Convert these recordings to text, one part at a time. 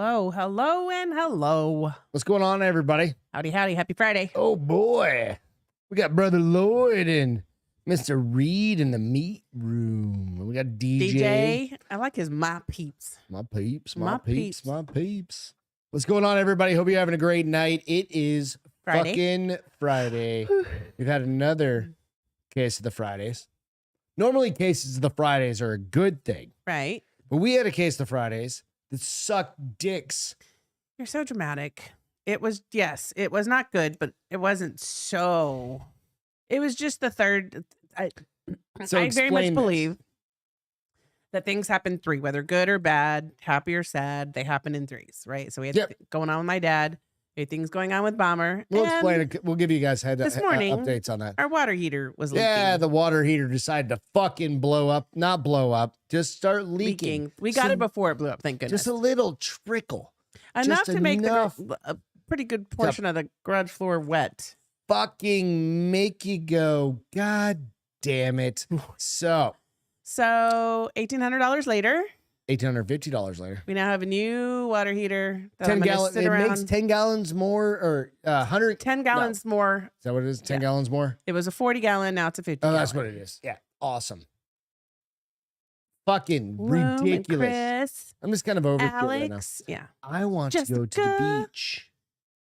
Hello, hello, and hello. What's going on, everybody? Howdy, howdy. Happy Friday. Oh, boy. We got Brother Lloyd and Mr. Reed in the meat room. We got DJ. I like his my peeps. My peeps, my My peeps, peeps. my peeps. What's going on, everybody? Hope you're having a great night. It is Friday. fucking Friday. We've had another case of the Fridays. Normally, cases of the Fridays are a good thing. Right. But we had a case of the Fridays that sucked dicks. You're so dramatic. It was, yes, it was not good, but it wasn't so. It was just the third. I very much believe that things happen three, whether good or bad, happy or sad, they happen in threes, right? So we had going on with my dad. We had things going on with Bomber. We'll explain it. We'll give you guys this morning, updates on that. Our water heater was leaking. Yeah, the water heater decided to fucking blow up. Not blow up, just start leaking. We got it before it blew up, thank goodness. Just a little trickle. Enough just to make enough a pretty good portion of the garage floor wet. Fucking make you go, God damn it. So $1,800 later, $850 later. we now have a new water heater. That 10 I'm gonna gallons. sit It around. makes 10 gallons more, or 100. 10 gallons more. Is that what it is? 10 gallons more? It was a 40 gallon. Now it's a 50 Oh, gallon. that's what it is. Yeah, awesome. Fucking Rome ridiculous. And Chris, I'm just kind of over it right now. Alex. Yeah. I want to go to the Jessica. beach.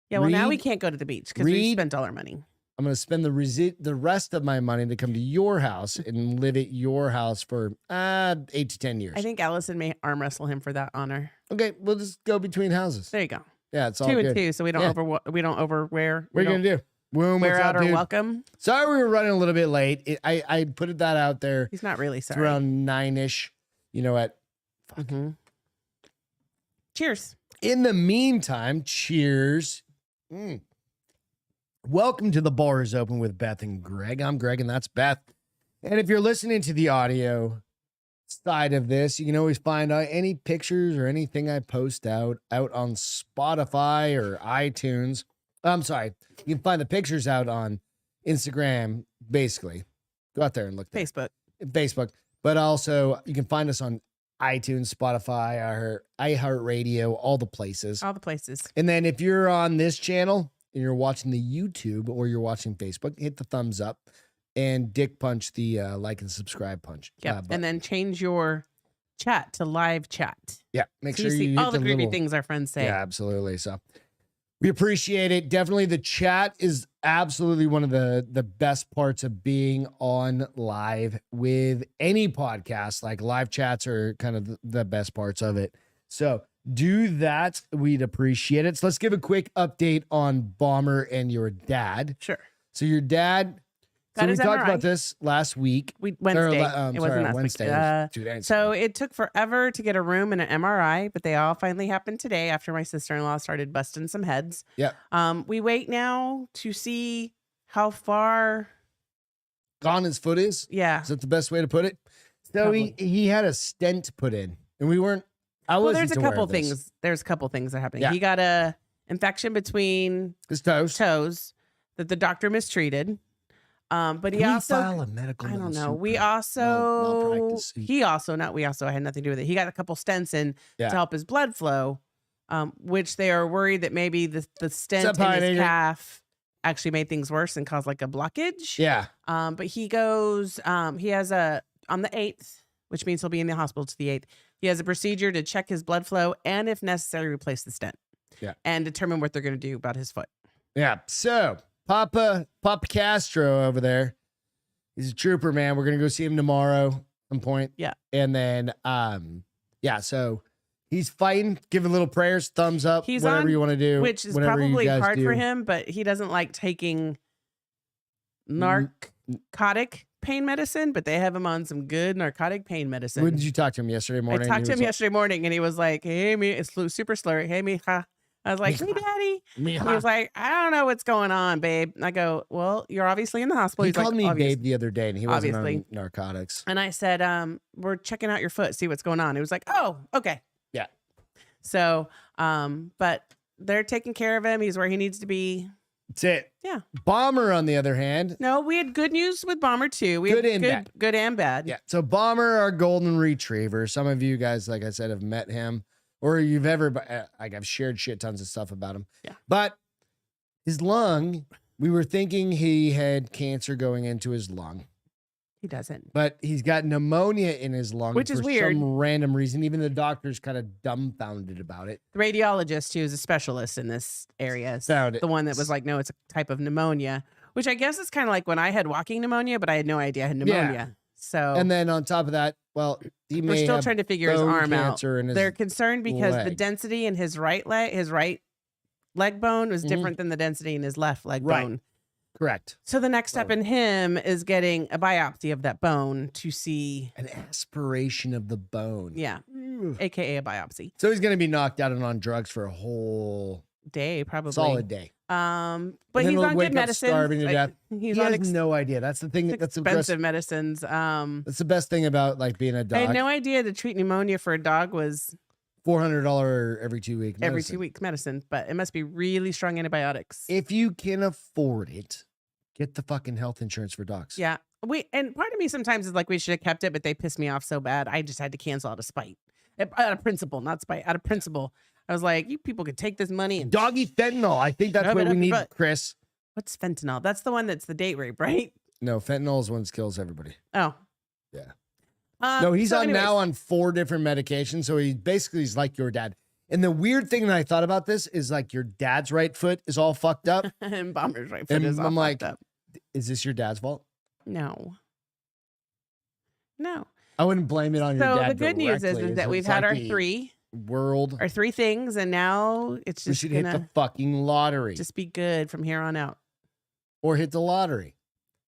Yeah. Well, now we Reed- can't go to the beach because we Reed- spent all our money. I'm going to spend the rest of my money to come to your house and live at your house for 8 to 10 years. I think Allison may arm wrestle him for that honor. Okay, we'll just go between houses. There you go. Yeah, it's all 2 good. and 2, so we don't overwear. What are you going to do? Boom, wear what's out up, our dude? welcome. Sorry we were running a little bit late. I put that out there. He's not really It's sorry. around 9-ish. You know what? Mhm. Cheers. In the meantime, cheers. Welcome to The Bar is Open with Beth and Greg. I'm Greg, and that's Beth. And if you're listening to the audio side of this, you can always find out any pictures or anything I post out on Spotify or iTunes. I'm sorry. You can find the pictures out on Instagram, basically. Go out there and look there. Facebook. But also, you can find us on iTunes, Spotify, iHeartRadio, all the places. All the places. And then if you're on this channel and you're watching the YouTube or you're watching Facebook, hit the thumbs up and dick punch the like and subscribe punch. Yeah. And then change your chat to live chat. Yeah. Make So sure you see you all hit the the groovy little, things our friends say. Yeah, absolutely. So we appreciate it. Definitely the chat is absolutely one of the best parts of being on live with any podcast. Like live chats are kind of the best parts of it. So do that. We'd appreciate it. So let's give a quick update on Bomber and your dad. Sure. So your dad, Got we his talked MRI. about this last week. Wednesday. It wasn't last Wednesday. week. It was 2 days So ago. it took forever to get a room and an MRI, but they all finally happened today after my sister-in-law started busting some heads. Yeah. We wait now to see how far. Gone his foot is? Yeah. Is that the best way to put it? So Probably. he had a stent put in, and we weren't. I Well, wasn't there's a aware couple of this. things. There's a couple things that are happening. Yeah. He got a infection between His toes. that the doctor mistreated. But he Can we also, file a medical I don't know. malsuit- We mal- also, malpractice suit? he also, not we also, I had nothing to do with it. He got a couple stents in Yeah. to help his blood flow, which they are worried that maybe the stent in fine, his Adrian? calf actually made things worse and caused like a blockage. Yeah. But he goes, he has on the 8th, which means he'll be in the hospital to the 8th. He has a procedure to check his blood flow and, if necessary, replace the stent. Yeah. And determine what they're going to do about his foot. Yeah. So Papa Castro over there, he's a trooper, man. We're gonna go see him tomorrow at some point. Yeah. And then so he's fighting. Give a little prayers, thumbs up, He's whatever on- you want to do. Which is whatever you probably guys hard for do. him, but he doesn't like taking narcotic pain medicine, but they have him on some good narcotic pain medicine. When did you talk to him yesterday I morning? talked He to him was yesterday morning and he was like, hey, me, it's super slurry. Hey, me, ha. I was like, hey, daddy. like, He was like, I don't know what's going on, babe. I go, well, you're obviously in the hospital. he He's called like, me "Obvious." babe the other day, and he wasn't Obviously. on narcotics. And I said, we're checking out your foot, see what's going on. He was like, oh, okay. Yeah. So, but they're taking care of him. He's where he needs to be. That's it. Yeah. Bomber, on the other hand. No, we had good news with Bomber too. We Good had and bad. Good and bad. Yeah. So Bomber, our golden retriever. Some of you guys, like I said, have met him. or you've ever, like I've shared shit tons of stuff about him. Yeah. But his lung, we were thinking he had cancer going into his lung. He doesn't. But he's got pneumonia in his lung, which is weird. For some random reason. Even the doctor's kind of dumbfounded about it. The radiologist, who is a specialist in this area, Found it. The one that was like, no, it's a type of pneumonia, which I guess is kind of like when I had walking pneumonia, but I had no idea I had pneumonia. Yeah. So, and then on top of that, well, we're still trying to figure his arm out. They're concerned because the density in his right leg bone was different than the density in his left leg bone. Correct. So the next step in him is getting a biopsy of that bone to see an aspiration of the bone. Yeah. AKA a biopsy. So he's going to be knocked out and on drugs for a whole day, probably solid day. But he's on good medicine. Starving to death. He has no idea. That's the thing. That's expensive medicines. That's the best thing about like being a dog. I had no idea to treat pneumonia for a dog was $400 every 2 weeks. Every 2 weeks medicine, but it must be really strong antibiotics. If you can afford it, get the fucking health insurance for dogs. Yeah. And part of me sometimes is like, we should have kept it, but they pissed me off so bad. I just had to cancel out of spite. Out of principle, not spite. Out of principle. I was like, you people could take this money and doggy fentanyl. I think that's what we need, Chris. What's fentanyl? That's the one that's the date rape, right? No, fentanyl is one that kills everybody. Oh. Yeah. No, he's now on 4 different medications. So he's like your dad. And the weird thing that I thought about this is like your dad's right foot is all fucked up. And Bomber's right foot is all fucked up. Is this your dad's fault? No. I wouldn't blame it on your dad. So the good news is that we've had our 3 things, and now it's just we should hit the fucking lottery. Just be good from here on out. Or hit the lottery.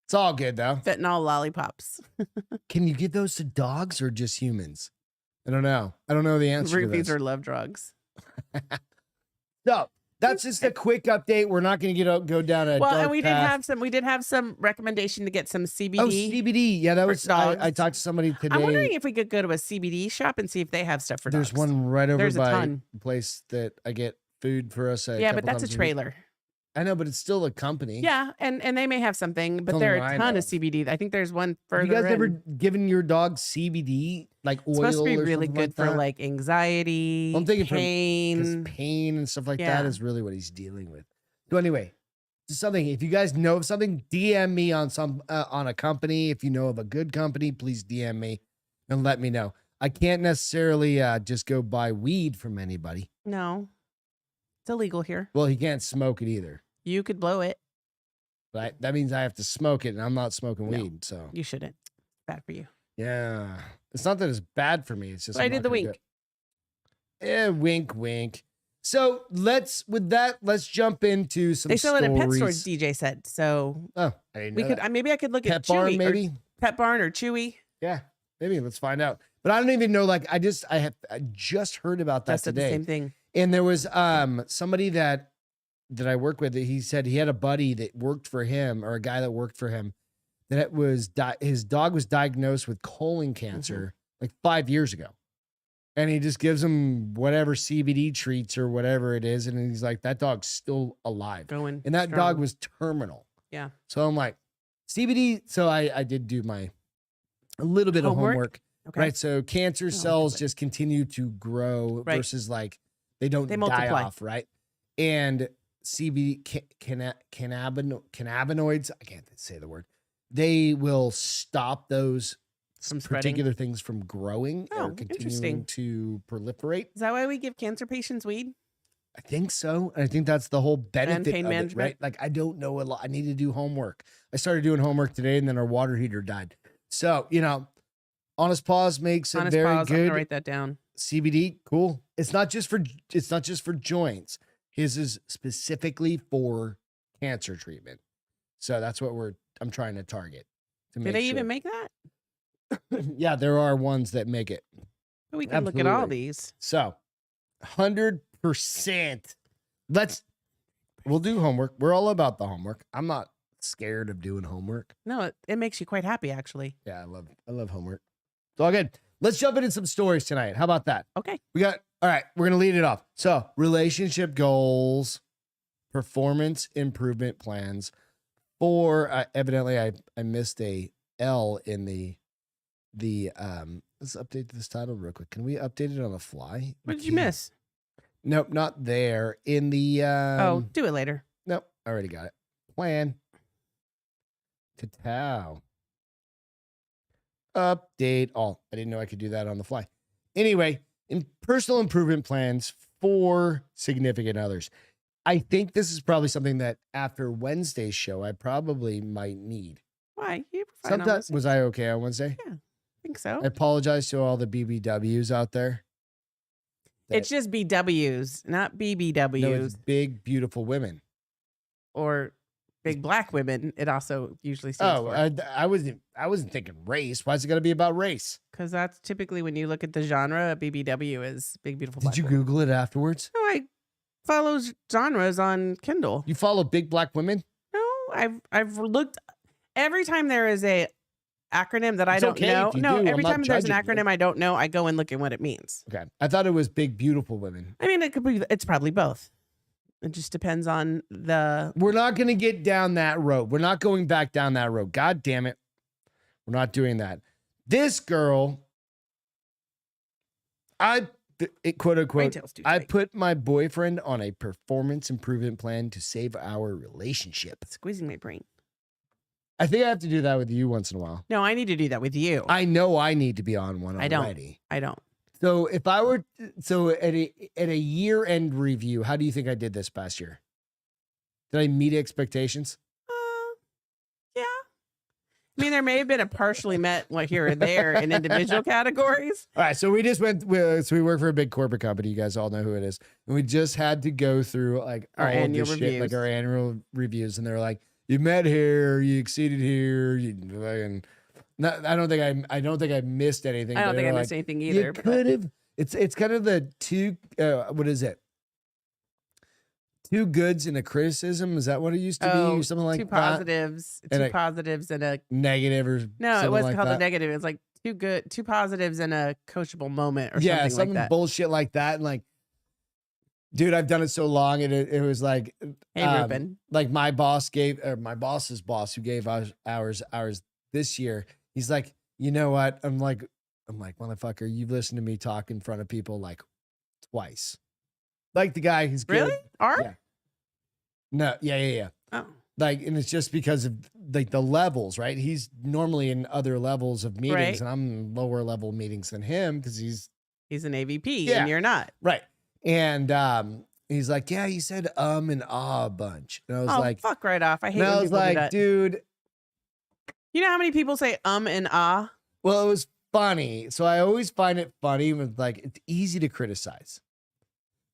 It's all good though. Fentanyl lollipops. Can you give those to dogs or just humans? I don't know. I don't know the answer to this. Roofies or love drugs. So that's just a quick update. We're not going to go down a dark and we path. did have some recommendation to get some CBD. Oh, CBD. Yeah, that was. I talked to somebody today. I'm wondering if we could go to a CBD shop and see if they have stuff for dogs. There's one right over by the place that I get food for us. Yeah, but that's a trailer. I know, but it's still a company. Yeah, and they may have something, but there are a ton of CBD. I think there's one further. Have you guys ever given your dog CBD, like oil? It's supposed to be really good for like anxiety, I'm thinking pain, pain and stuff like that is really what he's dealing with. So anyway, just something. If you guys know of something, DM me on on a company. If you know of a good company, please DM me and let me know. I can't necessarily just go buy weed from anybody. No. It's illegal here. Well, he can't smoke it either. You could blow it. But that means I have to smoke it, and I'm not smoking weed. So you shouldn't. Bad for you. Yeah. It's not that it's bad for me. It's just I did the wink. Wink, wink. So let's jump into some. They sell it at pet stores, DJ said. So I didn't know that. Maybe I could look at Pet Barn, maybe Pet Barn or Chewy. Yeah, maybe let's find out. But I don't even know. Like I just heard about that today. The same thing. And there was somebody that I work with. He said he had a buddy that worked for him, or a guy that worked for him, that his dog was diagnosed with colon cancer like 5 years ago, and he just gives him whatever CBD treats or whatever it is, and he's like, that dog's still alive, and that dog was terminal. Yeah. So I'm like, CBD. So I did do a little bit of homework. Okay. Right. So cancer cells just continue to grow versus like they die off. Right. And CBD cannabinoids, I can't say the word. They will stop those particular things from growing or continuing to proliferate. Is that why we give cancer patients weed? I think so. And I think that's the whole benefit pain of management. it, right? Like I don't know a lot. I need to do homework. I started doing homework today, and then our water heater died. So, Honest Paws makes it very good. I'm gonna write that down. CBD, cool. It's not just for joints. His is specifically for cancer treatment. So that's what I'm trying to target. Do they even make that? Yeah, there are ones that make it. But we can look at all these. So 100%. We'll do homework. We're all about the homework. I'm not scared of doing homework. No, it makes you quite happy, actually. Yeah, I love homework. It's all good. Let's jump into some stories tonight. How about that? Okay. All right, we're going to lead it off. So, relationship goals, performance improvement plans for, evidently I missed a L in the let's update this title real quick. Can we update it on the fly? What did you miss? Nope, not there. In the do it later. Nope, I already got it. Plan to towel. Update all. I didn't know I could do that on the fly. Anyway, in personal improvement plans for significant others. I think this is probably something that after Wednesday's show, I probably might need. Why? You were fine on Sometimes was I okay on Wednesday? Yeah, I think so. I apologize to all the BBWs out there. It's just BWs, not BBWs. No, it's big, beautiful women. Or big black women. It also usually stands for. I wasn't thinking race. Why is it got to be about race? Because that's typically when you look at the genre, a BBW is big, beautiful black Did you women. Google it afterwards? No, I follow genres on Kindle. You follow big black women? No, I've looked every time there is a acronym that I don't know. No, every time there's an acronym I don't know, I go and look at what it means. Okay. I thought it was big, beautiful women. I mean, it's probably both. It just depends on the... We're not going to get down that road. We're not going back down that road. God damn it. We're not doing that. This girl, quote unquote, I put my boyfriend on a performance improvement plan to save our relationship. Squeezing my brain. I think I have to do that with you once in a while. No, I need to do that with you. I know I need to be on one already. I don't. So if I were at a year-end review, how do you think I did this past year? Did I meet expectations? Yeah. I mean, there may have been a partially met here or there in individual categories. All right, so we just went. So we work for a big corporate company. You guys all know who it is, and we just had to go through like our annual reviews, shit, like our annual reviews, and they're like, "You met here, you exceeded here, and." I don't think I missed anything. I don't think I missed anything either. You could have. It's kind of the two. What is it? Two goods and a criticism. Is that what it used to be? Or something like that. Two positives and a negative, or no, it wasn't called a negative. It was like two positives and a coachable moment, or something like that. Bullshit like that. And like, dude, I've done it so long, and it was like, hey, Ruben, like my boss's boss who gave ours this year. He's like, you know what? I'm like, motherfucker, you've listened to me talk in front of people like twice. Like the guy who's good. Really? Art? Yeah. No, yeah. Oh. Like, and it's just because of like the levels, right? He's normally in other levels of meetings, right. And I'm in lower level meetings than him because he's an AVP and you're not. Right. And he's like, yeah, you said and ah a bunch. And I was like, fuck right off. I hate when I was people like, do that. dude. You know how many people say and ah? Well, it was funny. So I always find it funny with like, it's easy to criticize,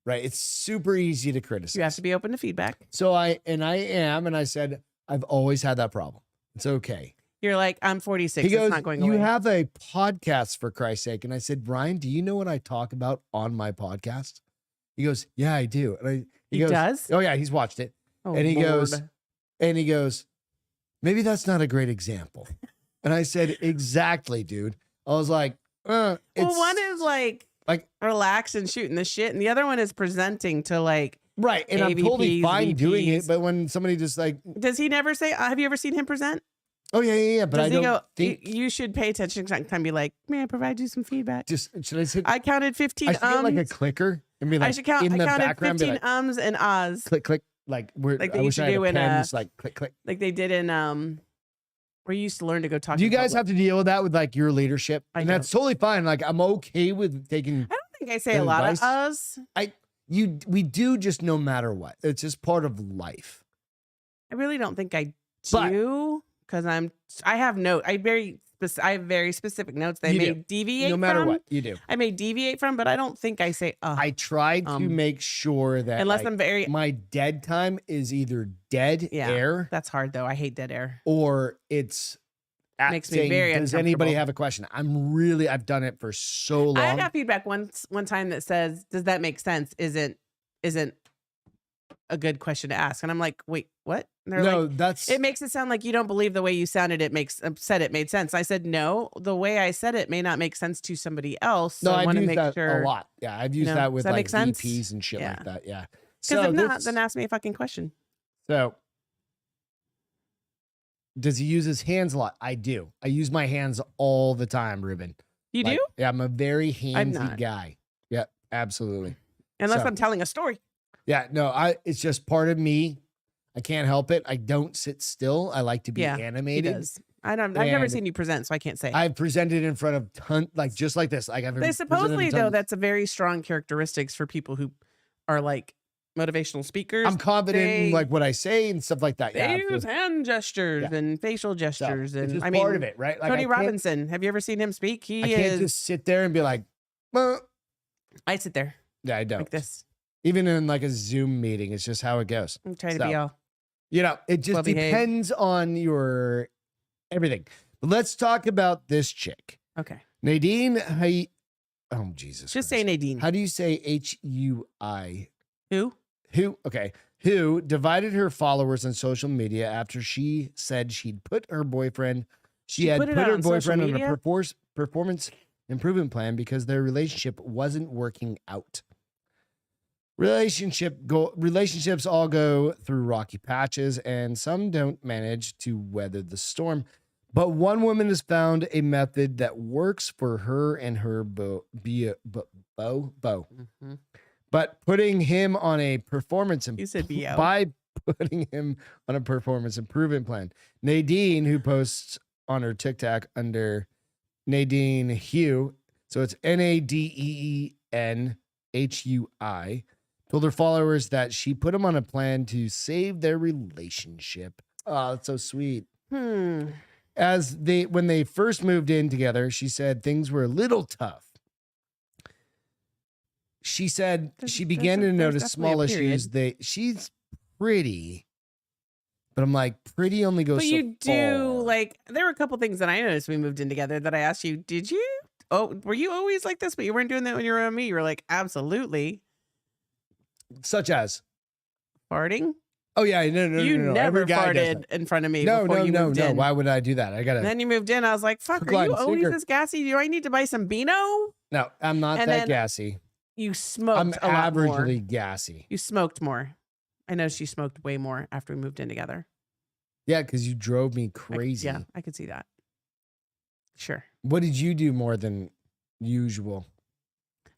right? It's super easy to criticize. You have to be open to feedback. So I am, and I said, I've always had that problem. It's okay. You're like, I'm 46. He goes, it's not going away. You have a podcast for Christ's sake. And I said, Brian, do you know what I talk about on my podcast? He goes, yeah, I do. And he goes, does? Oh yeah, he's watched it. Oh, and he Lord. goes, maybe that's not a great example. And I said, exactly, dude. I was like, well, one is like relax and shooting the shit, and the other one is presenting to like right. And AVPs, I'm totally fine VPs. doing it, but when somebody just like, does he never say? Have you ever seen him present? Oh yeah. But does I don't think you should pay attention next time. Be like, may I provide you some feedback? Just should I say? I counted 15. I should get like a clicker and be like, I should count. I counted 15 like, ums and ahs. Click. Like we're like they I used wish to I had do a in pen, just like click. Like they did in where you used to learn to go talk. Do you guys have to deal with that with like your leadership? And that's totally fine. Like I'm okay with taking. I don't think I say a lot of us. We do, just no matter what. It's just part of life. I really don't think I do because I have very specific notes that I may deviate no matter from. what you do. I may deviate from, but I don't think I say. I try to make sure that unless I'm very my dead time is either dead air. That's hard though. I hate dead air. Or it's makes me very uncomfortable. Does anybody have a question? I've done it for so long. I got feedback one time that says, "Does that make sense?" Isn't a good question to ask, and I'm like, wait, what? And they're like, it makes it sound like you don't believe the way you sounded. It made sense. I said, no, the way I said it may not make sense to somebody else. So no, I want to make sure a lot. Yeah, I've used that with like VPs and shit like that. Yeah. Because if not, then ask me a fucking question. So, does he use his hands a lot? I do. I use my hands all the time, Ruben. You do? Yeah, I'm a very handsy not. guy. Yeah, absolutely. Unless I'm telling a story. Yeah, no, it's just part of me. I can't help it. I don't sit still. I like to be animated. He does. I've never seen you present, so I can't say. I've presented in front of just like this. They supposedly, though, that's a very strong characteristics for people who are like motivational speakers. I'm confident in like what I say and stuff like that. They use hand gestures and facial gestures, so, and part of it, right? Like Tony Robinson. Have you ever seen him speak? I can't just sit there and be like, I sit there. Yeah, I don't. Like this. Even in like a Zoom meeting, it's just how it goes. I'm trying to be all. It just depends on your everything. But let's talk about this chick. Okay. Nadine, oh, Jesus. Just say Nadine. How do you say Hui? Who? Okay. Who divided her followers on social media after she said she'd put her boyfriend, had put her boyfriend on a performance improvement plan because their relationship wasn't working out. Relationships all go through rocky patches, and some don't manage to weather the storm. But one woman has found a method that works for her and her beau. Mm-hmm. But putting him on a performance improvement plan. Nadine, who posts on her TikTok under Nadine Hui, so it's NADEENHUI, told her followers that she put him on a plan to save their relationship. Oh, that's so sweet. When they first moved in together, she said things were a little tough. She said she began to notice small issues. She's pretty, but I'm like, pretty only goes so far. But you do, like, there were a couple things that I noticed when we moved in together that I asked you, did you? Oh, were you always like this? But you weren't doing that when you were around me. You were like, absolutely. Such as? Farting? Oh, yeah. No. You never farted in front of me before you moved in. Why would I do that? And then you moved in. I was like, fuck, are you always this gassy? Do I need to buy some Beano? No, I'm not that gassy. You smoked a lot more. I'm averagely gassy. You smoked more. I know she smoked way more after we moved in together. Yeah, because you drove me crazy. I could see that. Sure. What did you do more than usual?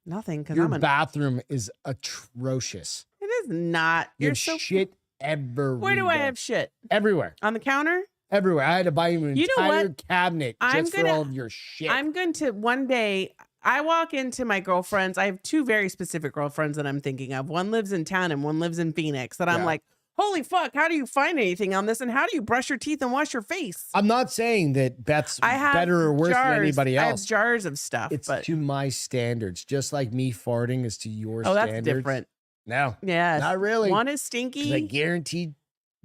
Nothing, because your bathroom is atrocious. It is not. You're so shit everywhere. Where do I have shit? Everywhere. On the counter? Everywhere. I had to buy you an entire cabinet for all of your shit. I'm going to one day. I walk into my girlfriends. I have two very specific girlfriends that I'm thinking of. One lives in town and one lives in Phoenix. That I'm like, holy fuck, how do you find anything on this? And how do you brush your teeth and wash your face? I'm not saying that Beth's better or worse than anybody else. I have jars of stuff. It's to my standards, just like me farting is to your standards. Oh, that's different. No. Yeah. Not really. One is stinky. I guarantee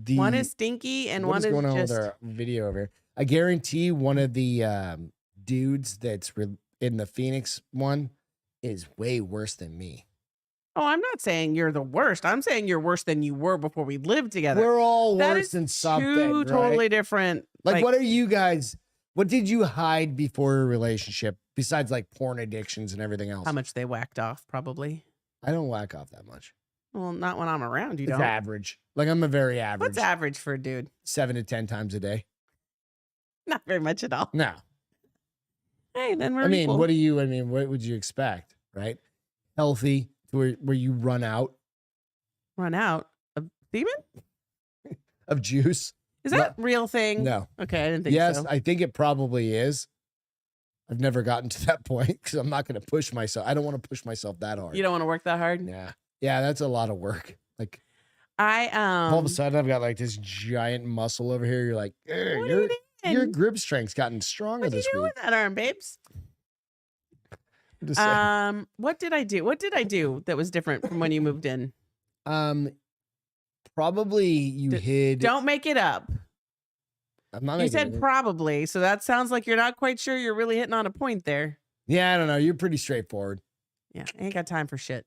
one is stinky and one is going on with our video over here? I guarantee one of the dudes that's in the Phoenix one is way worse than me. Oh, I'm not saying you're the worst. I'm saying you're worse than you were before we lived together. We're all worse than something. Two totally different. Like, what are you guys? What did you hide before a relationship besides like porn addictions and everything else? How much they whacked off, probably. I don't whack off that much. Well, not when I'm around. You don't. It's average. Like, I'm a very average. What's average for a dude? 7 to 10 times a day. Not very much at all. No. Hey, then we're equal. What would you expect, right? Healthy, where you run out. Run out of semen? Of juice. Is that a real thing? No. Okay, I didn't think so. Yes, I think it probably is. I've never gotten to that point because I'm not going to push myself. I don't want to push myself that hard. You don't want to work that hard? Yeah. Yeah, that's a lot of work. Like, all of a sudden I've got like this giant muscle over here. You're like, your grip strength's gotten stronger this week. What are you doing with that arm, babes? What did I do? What did I do that was different from when you moved in? Probably you hid. Don't make it up. I'm not. You said probably, so that sounds like you're not quite sure you're really hitting on a point there. Yeah, I don't know. You're pretty straightforward. Yeah, I ain't got time for shit.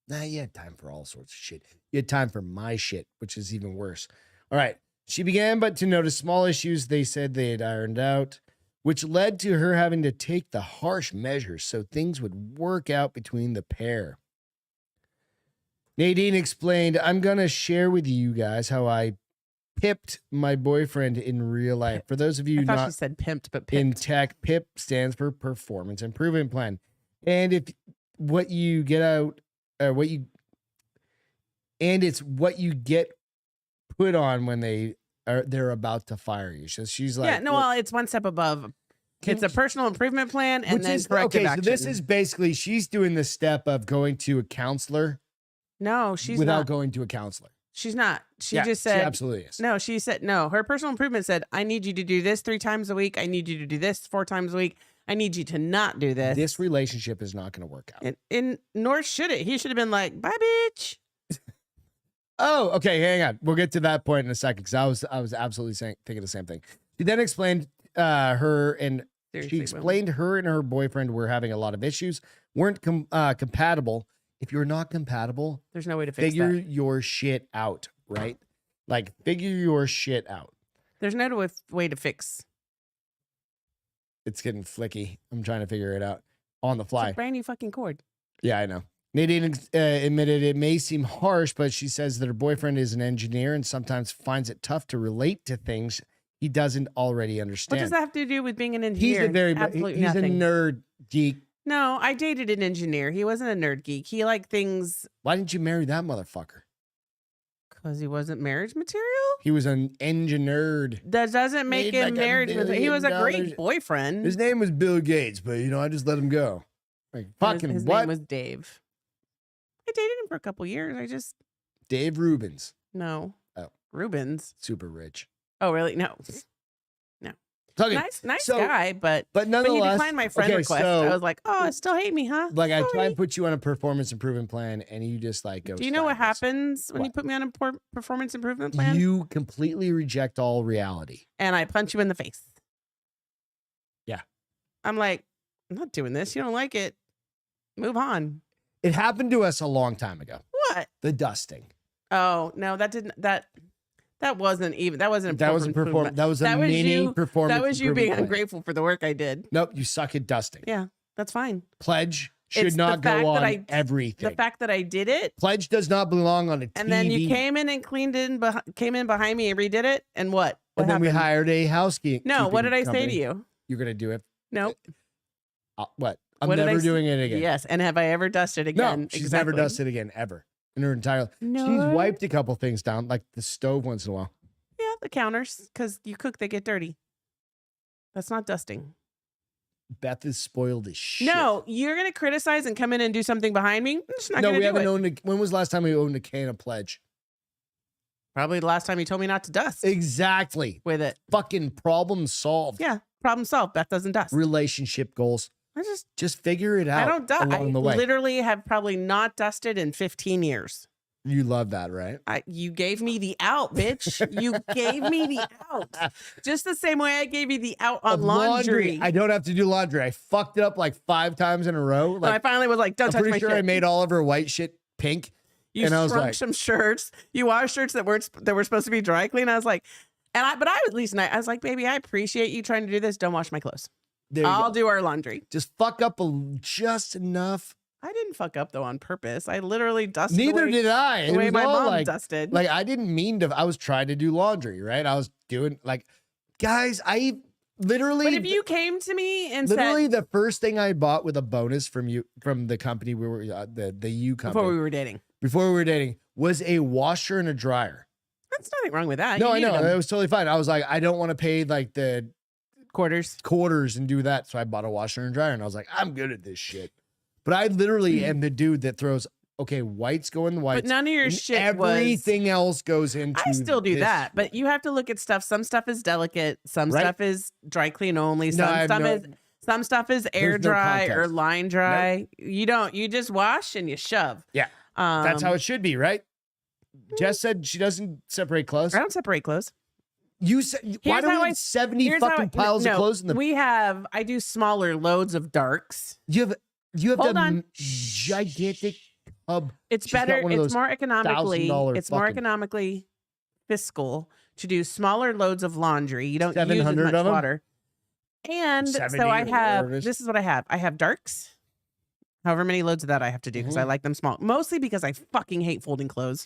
Nah, you had time for all sorts of shit. You had time for my shit, which is even worse. All right. She began but to notice small issues they said they had ironed out, which led to her having to take the harsh measures so things would work out between the pair. Nadine explained, I'm going to share with you guys how I pipped my boyfriend in real life. For those of you I thought not she said pimped, but in pimped. tech, PIP stands for Performance Improvement Plan. And if what you get out, it's what you get put on when they're about to fire you. So she's like, yeah, no, well, it's one step above. It's a personal improvement plan and then corrective action. So this is basically she's doing the step of going to a counselor. No, she's without not. going to a counselor. She's not. She just said, she absolutely is. No, she said, no, her personal improvement said, I need you to do this 3 times a week. I need you to do this 4 times a week. I need you to not do this. This relationship is not going to work out. And nor should it. He should have been like, bye, bitch. Oh, okay. Hang on. We'll get to that point in a second because I was absolutely thinking the same thing. She then explained her and her boyfriend were having a lot of issues, weren't compatible. If you're not compatible, there's no way to fix figure your shit out, right? Like figure your shit out. There's no way to fix. It's getting flicky. I'm trying to figure it out on the fly. It's a brand new fucking cord. Yeah, I know. Nadine admitted it may seem harsh, but she says that her boyfriend is an engineer and sometimes finds it tough to relate to things he doesn't already understand. What does that have to do with being an engineer? He's a nerd geek. No, I dated an engineer. He wasn't a nerd geek. He liked things. Why didn't you marry that motherfucker? Because he wasn't marriage material? He was an engineer. That doesn't make him marriage material. He was a great boyfriend. His name was Bill Gates, but I just let him go. Like fucking his what? Name was Dave. I dated him for a couple years. Dave Rubens. No. Oh. Rubens. Super rich. Oh, really? No. Okay. Nice guy, but nonetheless, he declined my friend request. So, I was like, oh, still hate me, huh? Like Sorry. I try and put you on a performance improvement plan, and you just like go. Do you know what happens when you put me on a performance improvement plan? You completely reject all reality, and I punch you in the face. Yeah, I'm like, I'm not doing this. You don't like it? Move on. It happened to us a long time ago. What? The dusting. Oh no, that didn't. That wasn't even. That wasn't. That was a performance. That was a mini performance. That was you being ungrateful for the work I did. Nope, you suck at dusting. Yeah, that's fine. Pledge should not go on everything. The fact that I did it. Pledge does not belong on a TV. And then you came in and cleaned in. Came in behind me and redid it. And what? And then we hired a housekeeper. No, what did I say to you? You're gonna do it. Nope. What? I'm never doing it again. Yes. And have I ever dusted again? No, she's never dusted again ever in her entire life. No. She's wiped a couple things down, like the stove once in a while. Yeah, the counters, because you cook, they get dirty. That's not dusting. Beth is spoiled as shit. No, you're going to criticize and come in and do something behind me? I'm just not going to do it. No, we haven't owned when was the last time we owned a can of Pledge? Probably the last time you told me not to dust. Exactly. With it. Fucking problem solved. Yeah, problem solved. Beth doesn't dust. Relationship goals. I just figure it out. I don't dust. Along the way. Literally have probably not dusted in 15 years. You love that, right? You gave me the out, bitch. You gave me the out. Just the same way I gave you the out on laundry. I don't have to do laundry. I fucked it up like 5 times in a row. Like, I finally was like, don't touch my shit. I'm pretty sure I made all of her white shit pink. You shrunk some shirts. You washed shirts that were supposed to be dry clean. I was like, but I was at least nice. I was like, baby, I appreciate you trying to do this. Don't wash my clothes. I'll do our laundry. Just fuck up just enough. I didn't fuck up though on purpose. I literally dusted. Neither did I. The way my mom dusted. Like I didn't mean to. I was trying to do laundry, right? I was doing guys. I literally. But if you came to me and literally the first thing I bought with a bonus from the company we were the U company before we were dating was a washer and a dryer. That's nothing wrong with that. No, I know it was totally fine. I was like, I don't want to pay like the quarters and do that, so I bought a washer and dryer, and I was like, I'm good at this shit. But I literally am the dude that throws, whites go in the whites. But none of your shit everything else goes into I still do that. But you have to look at stuff. Some stuff is delicate. Some stuff is dry clean only. Some stuff is air dry or line dry. Nope. You just wash and you shove. Yeah. That's how it should be, right? Jess said she doesn't separate clothes. I don't separate clothes. You said, why do we have 70 fucking piles of clothes in the... I do smaller loads of darks. You have the gigantic tub. It's better. It's more economically fiscal to do smaller loads of laundry. You don't use as much water. And so I have, this is what I have. I have darks. However many loads of that I have to do because I like them small. Mostly because I fucking hate folding clothes.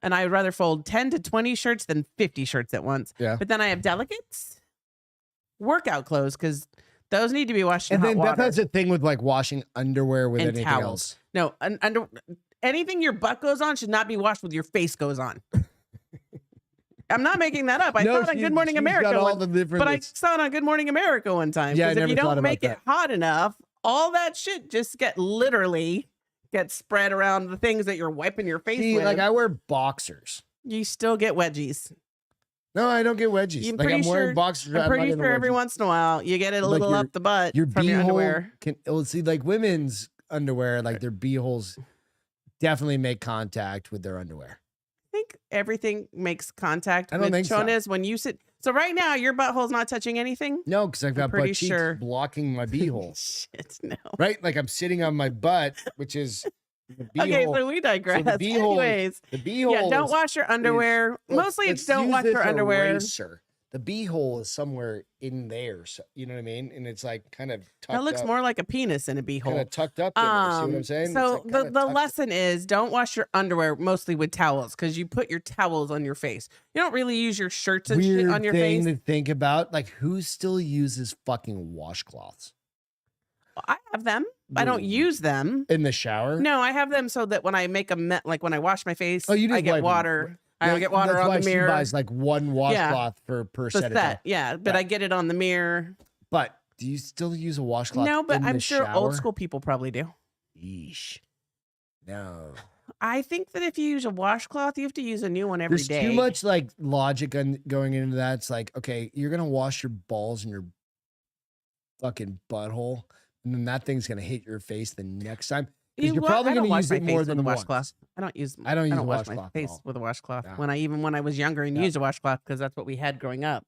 And I'd rather fold 10 to 20 shirts than 50 shirts at once. Yeah. But then I have delegates, workout clothes, because those need to be washed in hot water. And then Beth has a thing with like washing underwear with anything else. No, anything your butt goes on should not be washed with your face goes on. I'm not making that up. I saw it on Good Morning America. But I saw it on Good Morning America one time. Yeah, because if you don't make it hot enough, all that shit just literally gets spread around the things that you're wiping your face with. Like I wear boxers. You still get wedgies. No, I don't get wedgies. I'm wearing boxers. I'm pretty sure every once in a while you get it a little up the butt from your underwear. Like women's underwear, like their beeholes definitely make contact with their underwear. I think everything makes contact. I don't think so. When you sit. So right now your butthole's not touching anything. No, because I've got butt cheeks blocking my beehole. Shit, no. Right, like I'm sitting on my butt, which is. Okay, so we digress. So anyways, the beehole. Yeah, don't wash your underwear. Mostly, it's don't wash your underwear. Eraser. The beehole is somewhere in there. So, you know what I mean? And it's like kind of tucked that looks up, more like a penis in a beehole. kind of tucked up. In there, see what I'm saying? So like the lesson is don't wash your underwear mostly with towels because you put your towels on your face. You don't really use your shirts and shit on your face. Weird thing to think about. Like who still uses fucking washcloths? I have them. I don't use them in the shower. No, I have them so that when I make like when I wash my face, I get water. I get water on the mirror. She buys like one washcloth per set. Yeah, but I get it on the mirror. But do you still use a washcloth? No, but I'm sure shower? old school people probably do. Yeesh. No. I think that if you use a washcloth, you have to use a new one every day. There's too much like logic going into that. It's like, okay, you're gonna wash your balls and your fucking butthole, and then that thing's gonna hit your face the next time. You're probably going to use it more than a washcloth. I don't use wash my face with a washcloth. No. When I was younger and used a washcloth because that's what we had growing up.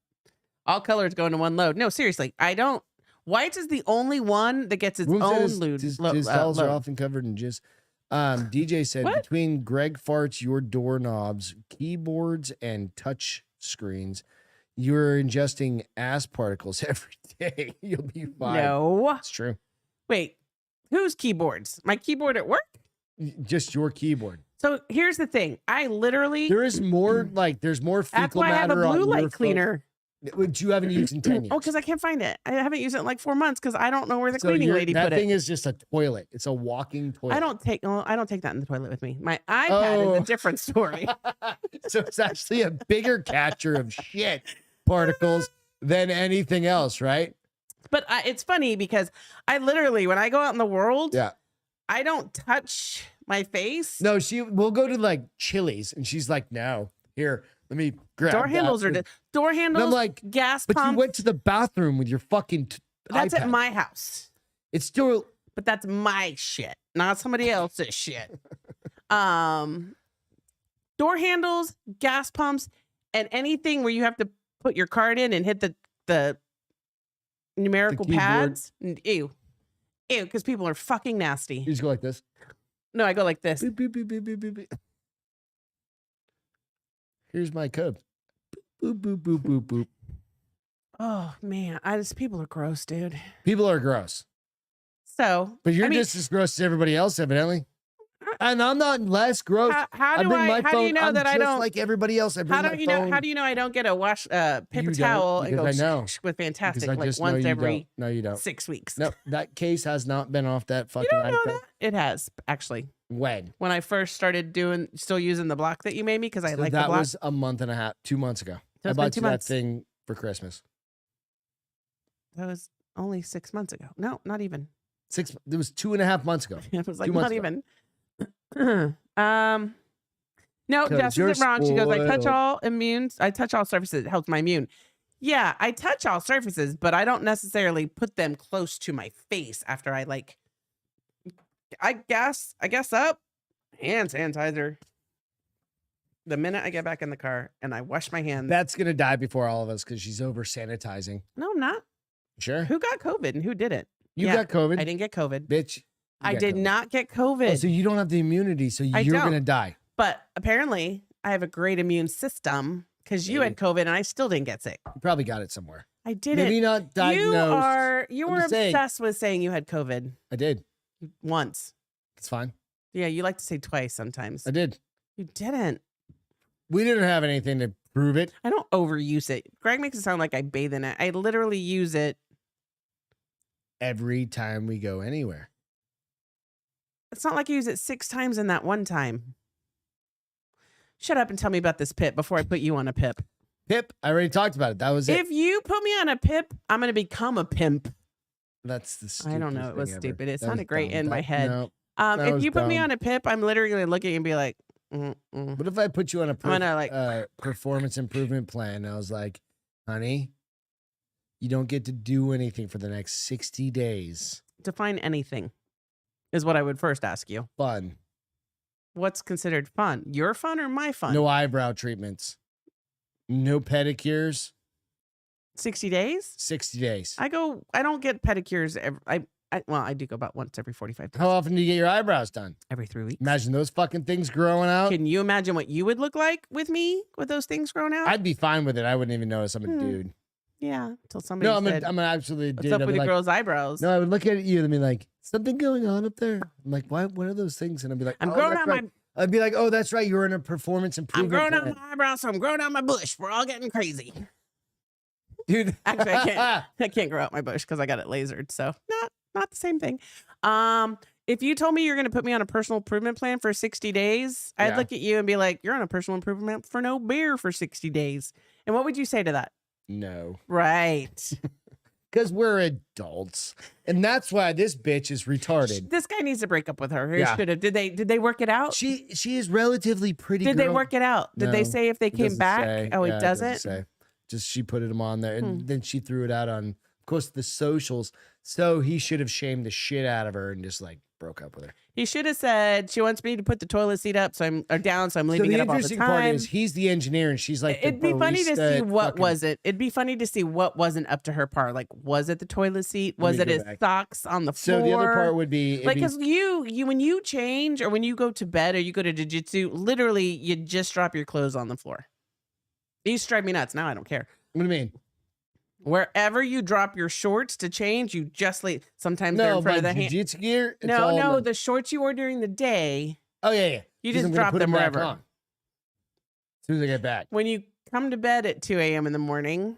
All colors go into one load. No, seriously, I don't. Whites is the only one that gets its own load. Jizz towels are often covered in jizz. DJ said between Greg farts, your doorknobs, keyboards, and touch screens, you're ingesting ass particles every day. You'll be fine. No, it's true. Wait. Whose keyboards? My keyboard at work? Just your keyboard. So here's the thing. I literally there's more fecal matter. I have a blue light cleaner. Which you haven't used in 10 years. Oh, because I can't find it. I haven't used it in like 4 months because I don't know where the cleaning lady put it. That thing is just a toilet. It's a walking toilet. I don't take that in the toilet with me. My iPad is a different story. So it's actually a bigger catcher of shit particles than anything else, right? But it's funny because I literally, when I go out in the world, yeah, I don't touch my face. No, we'll go to like Chili's and she's like, no, here, let me grab door handles. And I'm like, gas pump. But you went to the bathroom with your fucking That's iPad. at my house. It's still. But that's my shit, not somebody else's shit. Door handles, gas pumps, and anything where you have to put your card in and hit the numerical pads. Ew, because people are fucking nasty. You just go like this. No, I go like this. Beep, beep, beep, beep, beep, beep, beep. Here's my code. Boop, boop, boop, boop, boop. Oh man, people are gross, dude. People are gross. So, but you're just as gross as everybody else, evidently. And I'm not less gross. How do you know that I don't like everybody else? How do you know I don't get a paper towel and go with Fantastic like once every 6 weeks? No, that case has not been off that fucking iPad. It has actually. When I first started still using the block that you made me because I like the block. That was a month and a half, 2 months ago. So I bought you that thing for Christmas. That was only 6 months ago. No, not even. It was 2.5 months ago. It was like not even. No, Jess isn't wrong. She goes, I touch all surfaces. It helps my immune. Yeah, I touch all surfaces, but I don't necessarily put them close to my face after I guess up hand sanitizer. The minute I get back in the car and I wash my hands. That's going to die before all of us because she's over sanitizing. No, I'm not. Sure. Who got COVID and who didn't? You got COVID. I didn't get COVID. Bitch. I did not get COVID. Oh, so you don't have the immunity, so you're going to die. But apparently, I have a great immune system because you had COVID and I still didn't get sick. You probably got it somewhere. I didn't. Maybe not diagnosed. You were obsessed with saying you had COVID. I did. Once. It's fine. Yeah, you like to say twice sometimes. I did. You didn't. We didn't have anything to prove it. I don't overuse it. Greg makes it sound like I bathe in it. I literally use it every time we go anywhere. It's not like I use it 6 times in that one time. Shut up and tell me about this pip before I put you on a pip. Pip, I already talked about it. That was it. If you put me on a pip, I'm going to become a pimp. That's the stupidest I don't know. It was thing stupid. ever. It sounded great in my head. No, if you put me on a pip, I'm literally going to look at you and be like, What if I put you on a performance improvement plan? I was like, honey, you don't get to do anything for the next 60 days. Define anything is what I would first ask you. Fun. What's considered fun? Your fun or my fun? No eyebrow treatments. No pedicures. 60 days? 60 days. I don't get pedicures I do go about once every 45 days. How often do you get your eyebrows done? Every 3 weeks. Imagine those fucking things growing out. Can you imagine what you would look like with me with those things growing out? I'd be fine with it. I wouldn't even notice I'm a dude. Yeah, until somebody said, I'm an absolutely dude. What's up with the girl's eyebrows? No, I would look at you and be like, something going on up there? I'm like, what are those things? And I'd be like, I'm growing out my... I'd be like, oh, that's right. You're in a performance improvement I'm growing plan. out my eyebrows, so I'm growing out my bush. We're all getting crazy. Dude. Actually, I can't grow out my bush because I got it lasered. So not the same thing. If you told me you're going to put me on a personal improvement plan for 60 days, I'd look at you and be like, you're on a personal improvement for no beer for 60 days. And what would you say to that? No. Right. Because we're adults. And that's why this bitch is retarded. This guy needs to break up with her. Should have. Did they work it out? She is relatively pretty. Did they work it out? Did they say if they came back? Say. Oh, yeah, it doesn't? Say. Just she put him on there. And then she threw it out on, of course, the socials. So he should have shamed the shit out of her and just like broke up with her. He should have said she wants me to put the toilet seat up, so I'm leaving it up all the time. The interesting part is he's the engineer and she's like, it'd be funny to see what was it. It'd be funny to see what wasn't up to her part. Like, was it the toilet seat? Was it his socks on the floor? So the other part would be like, because you when you change or when you go to bed or you go to jiu-jitsu, literally you just drop your clothes on the floor. These drive me nuts. Now I don't care. What do you mean? Wherever you drop your shorts to change, you just leave. Sometimes they're in front of the jiu-jitsu gear. No, the shorts you wore during the day. Oh yeah. You just drop them wherever. As soon as I get back. When you come to bed at 2 a.m. in the morning,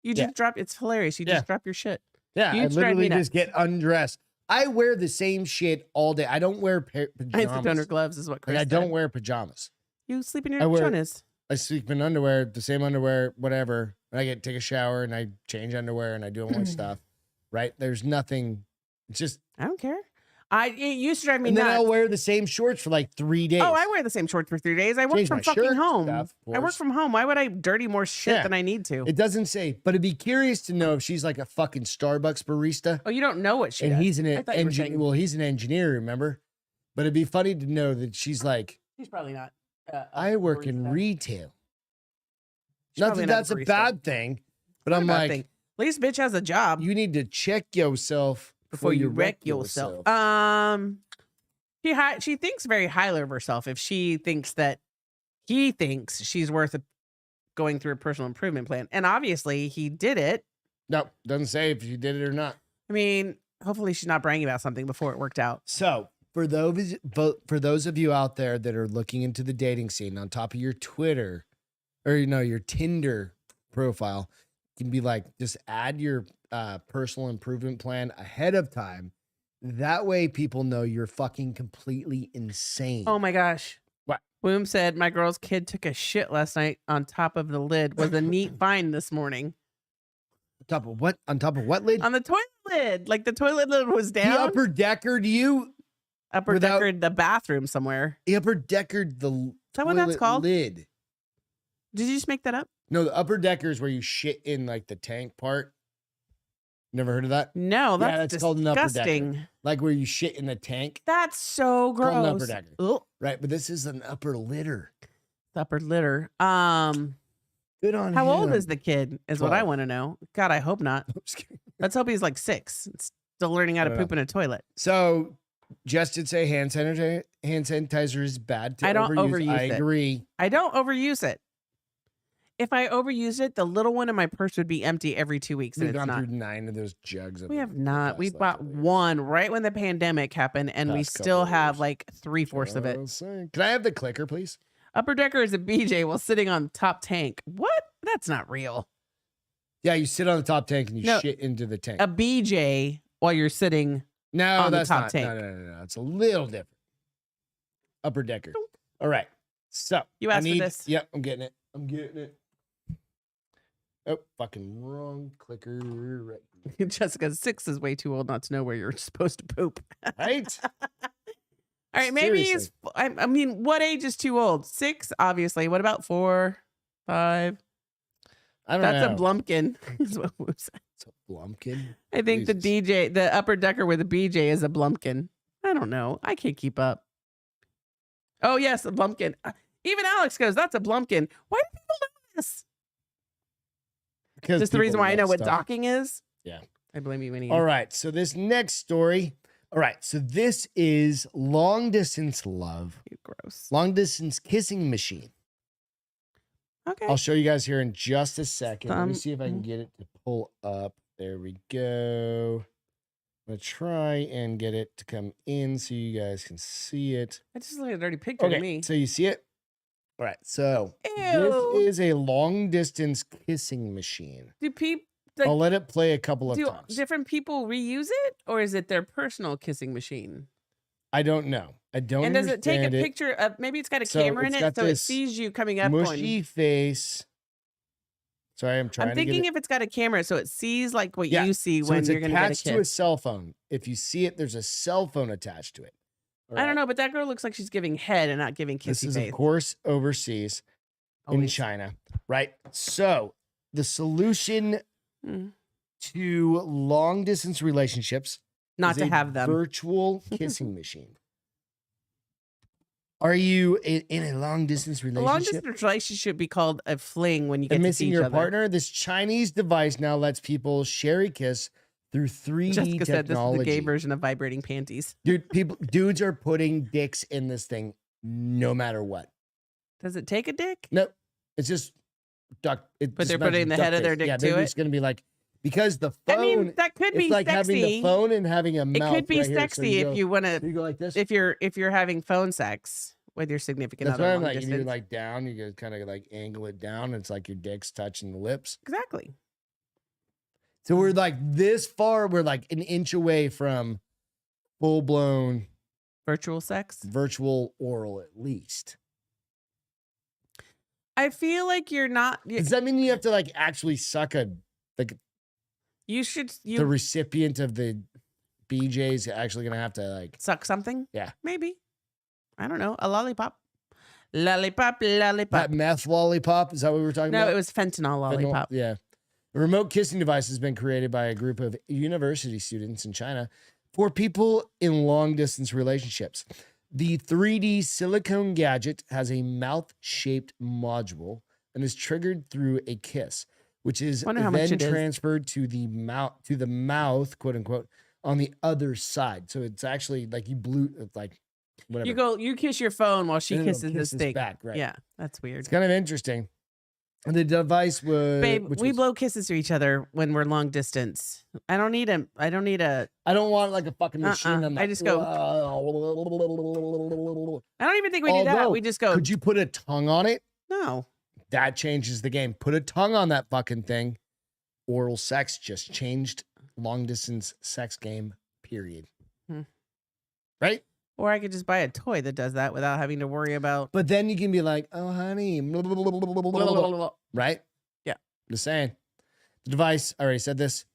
you just drop. It's hilarious. You just drop your shit. Yeah, I literally just get undressed. I wear the same shit all day. I don't wear pajamas. I sleep under gloves, is what Chris said. I don't wear pajamas. You sleep in your pajamas. I sleep in underwear, the same underwear, whatever. And I take a shower and I change underwear and I do all my stuff. Right? There's nothing. It's just I don't care. It used to drive me nuts. And then I'll wear the same shorts for like 3 days. Oh, I wear the same shorts for 3 days. I work from fucking home. I work from home. Why would I dirty more shit than I need to? It doesn't say, but it'd be curious to know if she's like a fucking Starbucks barista. Oh, you don't know what she does. And he's an engineer. Well, he's an engineer, remember? But it'd be funny to know that she's like, he's probably not. I work in retail. Not that that's a bad thing, but I'm like, at least bitch has a job. You need to check yourself before you wreck yourself. She thinks very highly of herself if she thinks that he thinks she's worth going through a personal improvement plan. And obviously he did it. No, doesn't say if she did it or not. I mean, hopefully she's not bragging about something before it worked out. So for those of you out there that are looking into the dating scene on top of your Twitter or, your Tinder profile, you can be like, just add your personal improvement plan ahead of time. That way people know you're fucking completely insane. Oh my gosh. What? Boom said, my girl's kid took a shit last night on top of the lid. Was a neat find this morning. On top of what? On top of what lid? On the toilet lid. Like the toilet lid was down. He upper deckered you? Upper deckered the bathroom somewhere. He upper deckered the Is that what that's called? Lid. Did you just make that up? No, the upper decker is where you shit in like the tank part. Never heard of that? No, that's called an upper disgusting. decker. Like where you shit in the tank. That's so gross. Called an upper decker. Ugh. Right, but this is an upper litter. Upper litter. Good on him. How old is the kid? Is 12. What I want to know. God, I hope not. I'm Let's hope he's like 6. Still learning how to poop in a toilet. So Jess did say hand sanitizer is bad to I don't overuse I it. agree. I don't overuse it. If I overuse it, the little one in my purse would be empty every 2 weeks. We've gone through 9 of those jugs. We have not. We bought one right when the pandemic happened, and we still have like 3/4 of it. Can I have the clicker, please? Upper decker is a BJ while sitting on top tank. What? That's not real. Yeah, you sit on the top tank and you shit into the tank. A BJ while you're sitting on that's the top not, tank. No. It's a little different. Upper decker. All right. So you asked for this. Yep, I'm getting it. Oh, fucking wrong clicker. Right. Jessica, 6 is way too old not to know where you're supposed to poop. Right? All right, maybe I mean, what age is too old? 6, obviously. What about 4, 5? I don't know. That's a blumpkin. Is what we said. It's a blumpkin? I think the upper decker with a BJ is a blumpkin. I don't know. I can't keep up. Oh, yes, a blumpkin. Even Alex goes, that's a blumpkin. Why do people know this? Because just the reason why I know what docking is? Yeah. I blame you, Winnie. All right. So this next story. All right. So this is long distance love. Gross. Long distance kissing machine. Okay. I'll show you guys here in just a second. Let me see if I can get it to pull up. There we go. I'm going to try and get it to come in so you guys can see it. I just like a dirty picture to me. So you see it? All right. So Ew. this is a long distance kissing machine. Do people... I'll let it play a couple of times. Do different people reuse it? Or is it their personal kissing machine? I don't know. I don't And does it take a picture of... Maybe it's got a camera in it, so it sees you coming up. Mushy face. Sorry, I'm thinking if it's got a camera, so it sees like what you see when you're going to get a kiss. It's attached to a cell phone. If you see it, there's a cell phone attached to it. I don't know, but that girl looks like she's giving head and not giving kissy face. This is, of course, overseas in China, right? So the solution to long distance relationships not to have them. Virtual kissing machine. Are you in a long distance relationship? A long distance relationship should be called a fling when you get to see your partner. This Chinese device now lets people share a kiss through 3D Jessica technology. said this is the gay version of vibrating panties. Dude, dudes are putting dicks in this thing no matter what. Does it take a dick? No, it's just duck. But they're putting the head of their dick to it. They're just gonna be like, because the phone. I mean, that could be like sexy. Having the phone and having a mouth. It could be right sexy here. So if you want to. You go like this. If you're having phone sex with your significant other. That's why I'm like, you're like down. You can kind of like angle it down. It's like your dick's touching the lips. Exactly. So we're like this far. We're like an inch away from full blown virtual sex, virtual oral at least. I feel like you're not. Does that mean you have to like actually suck the recipient of the BJ's actually gonna have to like suck something? Yeah, maybe. I don't know. A lollipop. Lollipop. That meth lollipop. Is that what we were talking about? No, it was fentanyl lollipop. Yeah. A remote kissing device has been created by a group of university students in China for people in long distance relationships. The 3D silicone gadget has a mouth-shaped module and is triggered through a kiss, which is then transferred to the mouth, quote unquote, on the other side. So it's actually like like whatever. You kiss your phone while she kisses this thing. Back, right? Yeah, that's weird. It's kind of interesting. And the device was... Babe, we blow kisses to each other when we're long distance. I don't want like a fucking machine. I just go... I don't even think we do that. We just go... Could you put a tongue on it? No. That changes the game. Put a tongue on that fucking thing. Oral sex just changed long distance sex game, period. Right? Or I could just buy a toy that does that without having to worry about... But then you can be like, oh, honey. Right? Yeah. Just saying. The device, I already said this.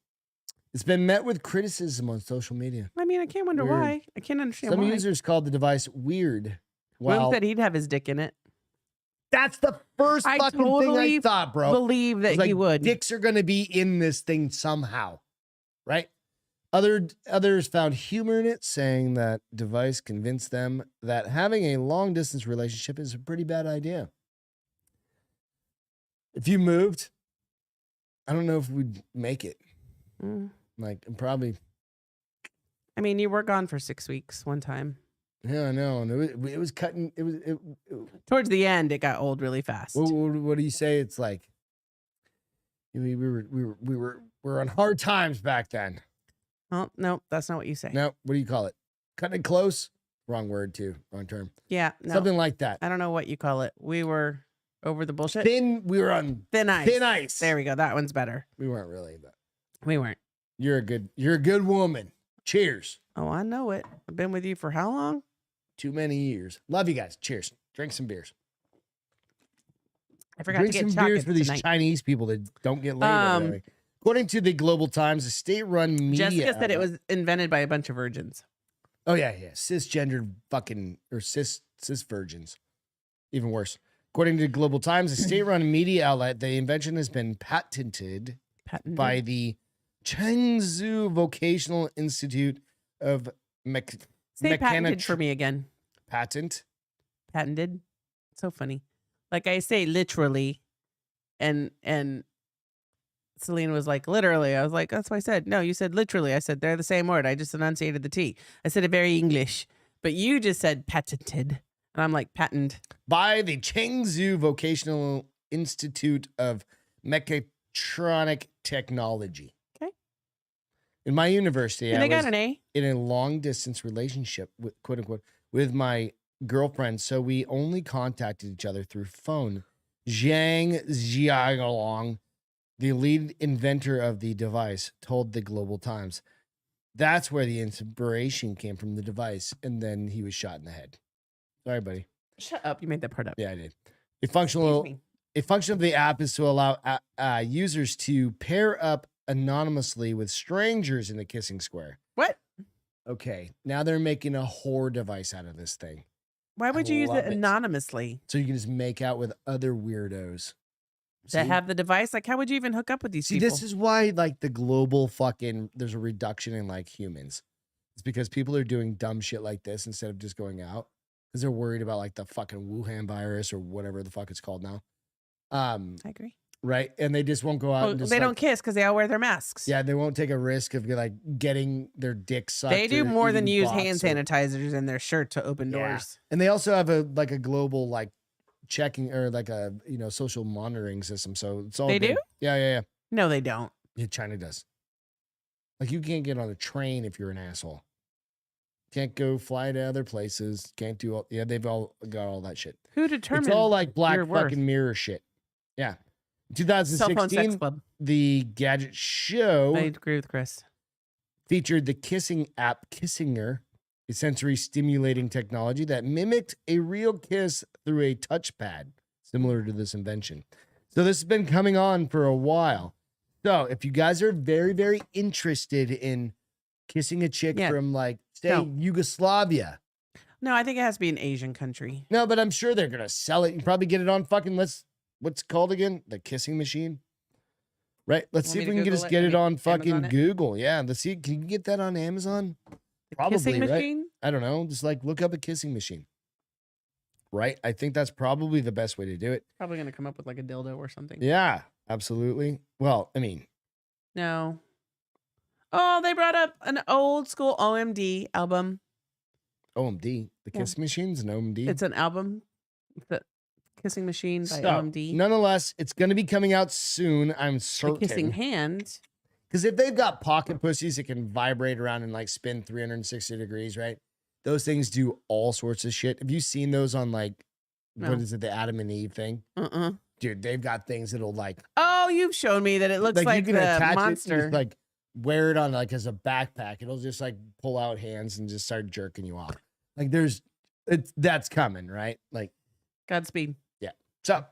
It's been met with criticism on social media. I mean, I can't wonder why. I can't understand why. Some users called the device weird. Will said he'd have his dick in it. That's the first fucking thing I thought, bro. Believe that he would. Dicks are going to be in this thing somehow. Right? Others found humor in it, saying that device convinced them that having a long distance relationship is a pretty bad idea. If you moved, I don't know if we'd make it. Like, probably. I mean, you were gone for 6 weeks one time. Yeah, I know. And it was cutting. It was towards the end. It got old really fast. What do you say? It's like we were on hard times back then. Oh, no, that's not what you say. No, what do you call it? Cutting it close? Wrong word too. Wrong term. Yeah. No. Something like that. I don't know what you call it. We were over the bullshit. We were on thin ice. Thin ice. There we go. That one's better. We weren't really, but we weren't. You're a good woman. Cheers. Oh, I know it. I've been with you for how long? Too many years. Love you guys. Cheers. Drink some beers. I forgot to get some beers for these tonight. Chinese people that don't get laid. According to the Global Times, a state-run media. Jessica said it was invented by a bunch of virgins. Oh yeah. Cisgendered fucking or cis virgins. Even worse. According to the Global Times, a state-run media outlet, the invention has been patented by the Chengdu Vocational Institute of Say patented for me again. Patented. So funny. Like I say literally, and Celine was like, literally. I was like, that's what I said. No, you said literally. I said, they're the same word. I just enunciated the T. I said it very English. But you just said patented. And I'm like, patent. By the Chengdu Vocational Institute of Mechatronic Technology. Okay. In my university, and I got an A. In a long-distance relationship, with, quote unquote, with my girlfriend. So we only contacted each other through phone. Zhang Jialong, the lead inventor of the device, told the Global Times. That's where the inspiration came from, the device. And then he was shot in the head. Sorry, buddy. Shut up. You made that part up. Yeah, I did. A function of the app is to allow users to pair up anonymously with strangers in the kissing square. What? Okay. Now they're making a whore device out of this thing. Why would you use it anonymously? So you can just make out with other weirdos. That have the device? Like, how would you even hook up with these people? This is why, like, the global there's a reduction in, like, humans. It's because people are doing dumb shit like this instead of just going out. Because they're worried about, like, the fucking Wuhan virus or whatever the fuck it's called now. I agree. Right? And they just won't go out and just, they don't kiss because they all wear their masks. Yeah, they won't take a risk of, like, getting their dick sucked. They do more than use hand sanitizers in their shirt to open doors. And they also have a global, like, checking or like a social monitoring system. So it's all they good. Do? Yeah. No, they don't. Yeah, China does. Like, you can't get on a train if you're an asshole. Can't go fly to other places. Can't do all. Yeah, they've all got all that shit. Who determines? It's all like black fucking mirror shit. Yeah. 2016, the Gadget Show. I agree with Chris. Featured the kissing app Kissinger, a sensory stimulating technology that mimicked a real kiss through a touchpad, similar to this invention. So this has been coming on for a while. So if you guys are very, very interested in kissing a chick from, like, say, Yugoslavia. No, I think it has to be an Asian country. No, but I'm sure they're going to sell it. You can probably get it on fucking, what's it called again? The kissing machine? Right? Let's see if we can just get it on fucking Google. Yeah, let's see. Can you get that on Amazon? Probably, kissing machine? Right? I don't know. Just, like, look up a kissing machine. Right? I think that's probably the best way to do it. Probably going to come up with, like, a dildo or something. Yeah, absolutely. Well, I mean. No. Oh, they brought up an old school OMD album. OMD? The Kiss Machine's an OMD? It's an album. The Kissing Machine by OMD. Nonetheless, it's going to be coming out soon, I'm certain. The Kissing Hand. Because if they've got pocket pussies that can vibrate around and, like, spin 360 degrees, right? Those things do all sorts of shit. Have you seen those on, like, what is it, the Adam and Eve thing? Dude, they've got things that'll, like... Oh, you've shown me that it looks like you can the attach monster. It, just, like, wear it on, like, as a backpack. It'll just, like, pull out hands and just start jerking you off. Like, that's coming, right? Like... Godspeed. Yeah. So,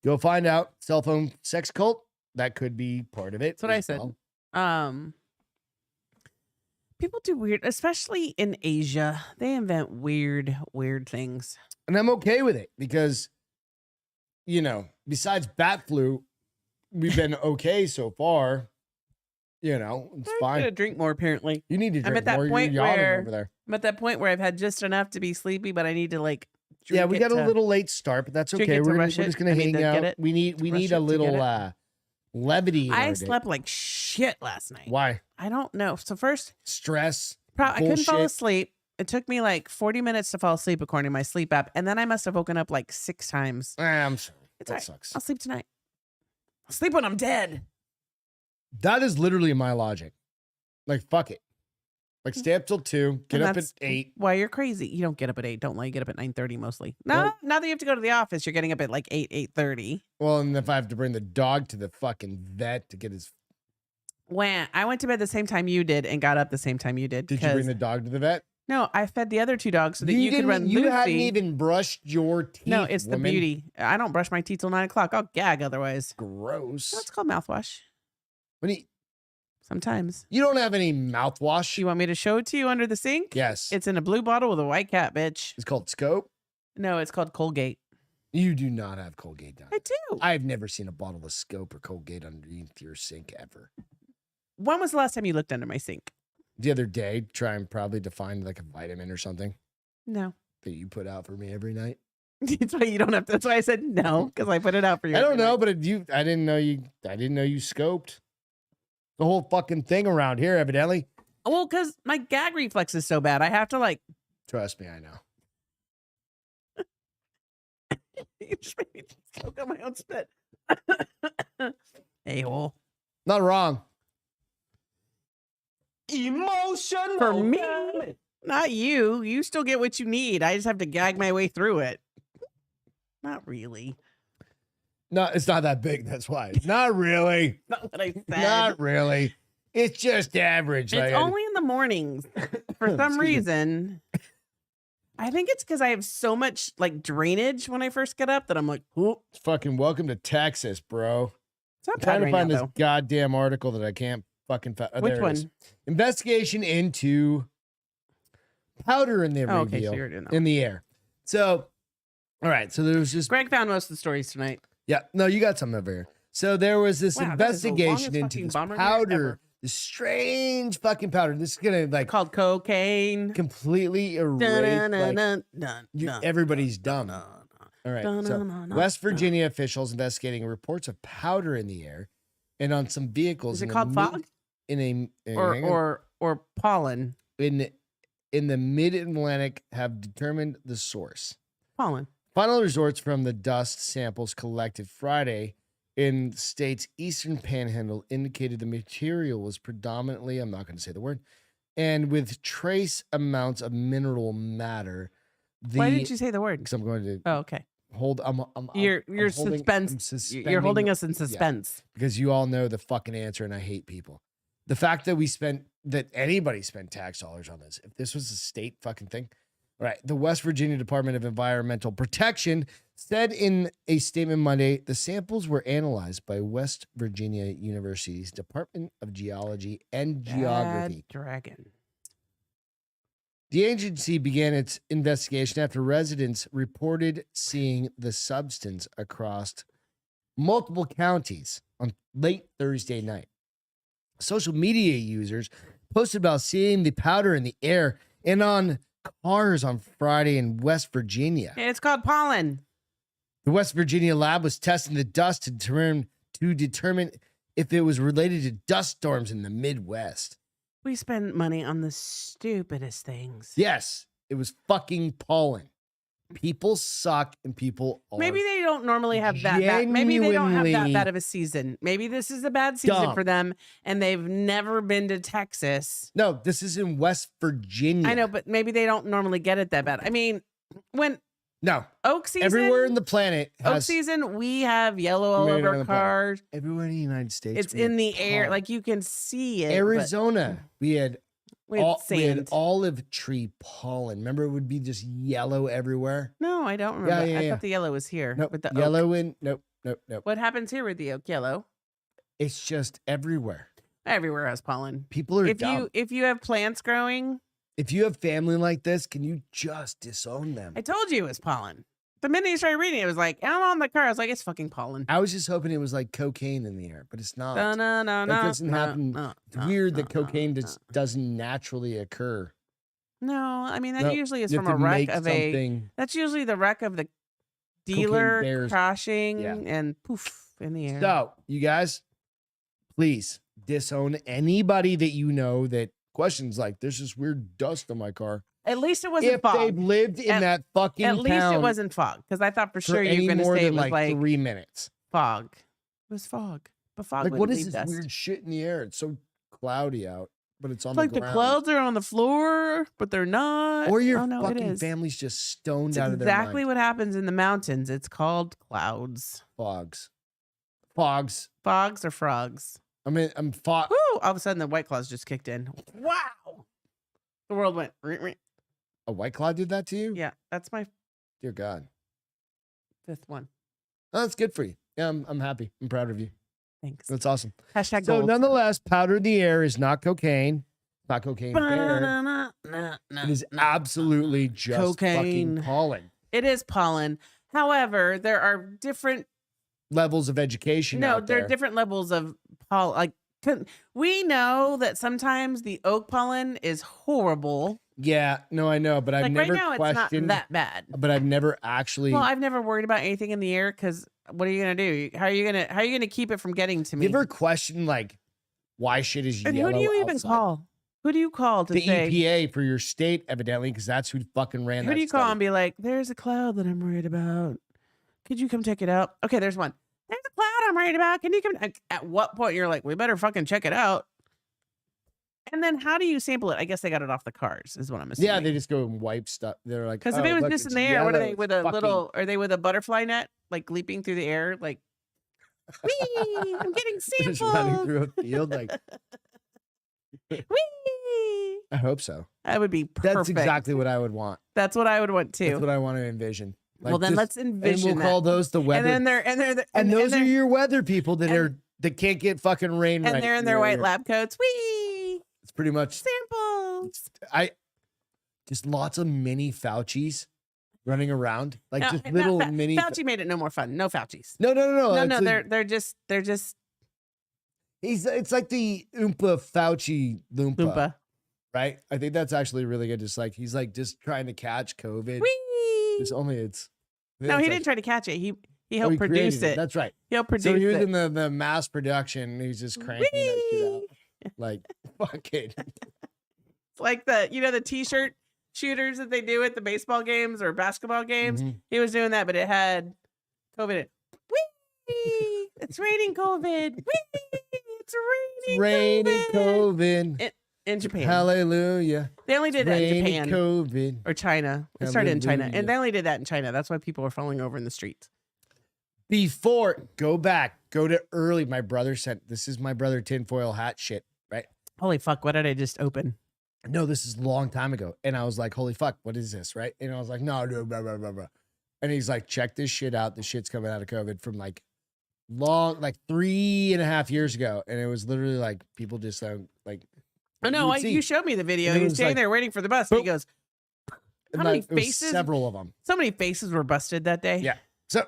go find out. Cell phone sex cult. That could be part of it. That's what I said. People do weird, especially in Asia. They invent weird things. And I'm okay with it because, besides bat flu, we've been okay so far. It's fine. I'm gonna drink more, apparently. You need to drink more. I'm at that point over there. I'm at that point where I've had just enough to be sleepy, but I need to, like, drink. Yeah, we got a little late start, but that's okay. We're just gonna hang out. We need a little levity. I slept like shit last night. Why? I don't know. So first, stress. I couldn't fall asleep. It took me like 40 minutes to fall asleep according to my sleep app, and then I must have woken up like 6 times. I'm sorry. That sucks. I'll sleep tonight. I'll sleep when I'm dead. That is literally my logic. Like, fuck it. Like stay up till 2, get up at 8. Why you're crazy. You don't get up at 8. Don't let you get up at 9:30 mostly. No, now that you have to go to the office, you're getting up at like 8:30. Well, and if I have to bring the dog to the fucking vet to get his... When I went to bed the same time you did and got up the same time you did. Did you bring the dog to the vet? No, I fed the other 2 dogs so that you could run Lucy. You hadn't even brushed your teeth. No, it's the beauty. I don't brush my teeth till 9 o'clock. I'll gag otherwise. Gross. That's called mouthwash. What do you... Sometimes. You don't have any mouthwash? You want me to show it to you under the sink? Yes. It's in a blue bottle with a white cap, bitch. It's called Scope? No, it's called Colgate. You do not have Colgate down. I do. I've never seen a bottle of Scope or Colgate underneath your sink ever. When was the last time you looked under my sink? The other day, trying probably to find like a vitamin or something. No. That you put out for me every night. That's why you don't have to. That's why I said no, because I put it out for you. I don't know, but I didn't know you scoped the whole fucking thing around here, evidently. Well, because my gag reflex is so bad, I have to like. Trust me, I know. You just made me choke on my own spit. A-hole. Not wrong. Emotional for me, not you. You still get what you need. I just have to gag my way through it. Not really. No, it's not that big. That's why. Not really. Not what I said. Not really. It's just average. It's only in the mornings for some reason. I think it's because I have so much like drainage when I first get up that I'm like, oh, fucking welcome to Texas, bro. It's not I'm trying to find now, this goddamn article that I can't fucking find. Which one? Investigation into powder in the reveal in the air. So, all right. So there was just Greg found most of the stories tonight. Yeah, no, you got something over here. So there was this investigation into this powder, this strange fucking powder. This is gonna like called cocaine. Completely erase. Everybody's dumb. All right. So West Virginia officials investigating reports of powder in the air and on some vehicles. Is it called fog? Or pollen. In the Mid-Atlantic have determined the source. Pollen. Final results from the dust samples collected Friday in the state's eastern panhandle indicated the material was predominantly, I'm not going to say the word, and with trace amounts of mineral matter. Why didn't you say the word? Because I'm going to. Oh, okay. You're holding us in suspense. Yeah, because you all know the fucking answer, and I hate people. The fact that anybody spent tax dollars on this, if this was a state fucking thing. All right. The West Virginia Department of Environmental Protection said in a statement Monday, the samples were analyzed by West Virginia University's Department of Geology and Geography. Dragon. The agency began its investigation after residents reported seeing the substance across multiple counties on late Thursday night. Social media users posted about seeing the powder in the air and on cars on Friday in West Virginia. It's called pollen. The West Virginia lab was testing the dust to determine if it was related to dust storms in the Midwest. We spend money on the stupidest things. Yes, it was fucking pollen. People suck and people are. Maybe they don't normally have that bad. Maybe they don't have that bad of a season. Maybe this is a bad season for them and they've never been to Texas. No, this is in West Virginia. I know, but maybe they don't normally get it that bad. I mean, oak season. Everywhere in the planet has oak season, we have yellow all over our cars. Everywhere in the United States. It's in the air. Like you can see it. Arizona, we had sand. Olive tree pollen. Remember, it would be just yellow everywhere. No, I don't remember. I thought the yellow was here. Nope. With the yellow oak. Nope. What happens here with the oak yellow? It's just everywhere. Everywhere has pollen. People are dumb. If you have plants growing. If you have family like this, can you just disown them? I told you it was pollen. The minute you started reading it, it was like, I'm on the car. I was like, it's fucking pollen. I was just hoping it was like cocaine in the air, but it's not. No. That doesn't happen. It's weird that cocaine doesn't naturally occur. No, I mean, that usually is from a wreck of that's usually the wreck of the dealer crashing and poof in the air. So, you guys, please disown anybody that you know that questions like, there's this weird dust on my car. At least it wasn't fog. If they've lived in that fucking town. At least it wasn't fog, because I thought for sure you were going to say it was like 3 minutes. Fog. It was fog. But fog like, what is this dust. weird shit in the air? It's so cloudy out. but it's on It's the like ground. the clouds are on the floor, but they're not. Or your no, fucking family's just stoned out of their mind. Exactly what happens in the mountains. It's called clouds. Fogs. Fogs or frogs? I mean, I'm fog. Woo! All of a sudden, the White Claws just kicked in. Wow! The world went. A White Claw did that to you? Yeah, that's my Dear God. 5th one. Oh, that's good for you. Yeah, I'm happy. I'm proud of you. Thanks. That's awesome. Hashtag So gold. nonetheless, powder in the air is not cocaine. Not cocaine bear. It is absolutely just cocaine. fucking pollen. It is pollen. However, there are different Levels of education out there there. are different levels of pollen. Like, we know that sometimes the oak pollen is horrible. Yeah, no, I know, but I've Like never right now, questioned. it's not that bad. But I've never actually. Well, I've never worried about anything in the air because what are you gonna do? How are you gonna keep it from getting to me? You ever question like why shit is and yellow? who do you even outside? call? Who do you call to The say? EPA for your state, evidently, because that's who fucking ran. Who that do you call study. and be like, "There's a cloud that I'm worried about. Could you come check it out?" Okay, there's one. There's a cloud I'm worried about. Can you come? At what point you're like, we better fucking check it out? And then how do you sample it? I guess they got it off the cars, is what I'm assuming. Yeah, they just go and wipe stuff. They're like, Because oh, if it was look, just it's in the air, what are yellow, they it's with a fucking- little? Are they with a butterfly net, like leaping through the air, like? Wee! I'm getting just running sampled. through a field? Like, Wee! I hope so. That would be perfect. That's exactly what I would want. That's what I would want too. That's what I want to envision. Well, then let's envision and we'll call those the weather. And then those are your weather people that can't get fucking rain. And right they're in their white lab coats. Wee! It's pretty much Samples. Just lots of mini Faucis running around, like No, just not little Fa- mini. Fauci made it no more fun. No Faucis. No. No, It's like- they're just It's like the Oompa Fauci Loompa, Oompa. right? I think that's actually really good. Just like he's like just trying to catch COVID. Wee! It's only it's. No, he didn't try to catch it. He helped he produce created it. That's right. He helped produce So he was it. in the mass production. He's just cranking that shit out. Like fuck it. It's like the t-shirt shooters that they do at the baseball games or basketball games. Mhm. He was doing that, but it had COVID in it. Whee! It's raining COVID. Whee! It's raining COVID. in Japan. Hallelujah. They only did that in Raining Japan COVID. or China. It started in China, Hallelujah. and they only did that in China. That's why people were falling over in the streets. Before, go to early. My brother sent, this is my brother tinfoil hat shit, right? Holy fuck! What did I just open? No, this is a long time ago. And I was like, holy fuck, what is this, right? And I was like, no, blah, blah, blah, blah. And he's like, check this shit out. The shit's coming out of COVID from like 3.5 years ago. And it was literally like, people just like. Oh no! You showed me the video. He was standing there waiting for the bus. And he goes, "How many faces? Several of them. So many faces were busted that day." Yeah. So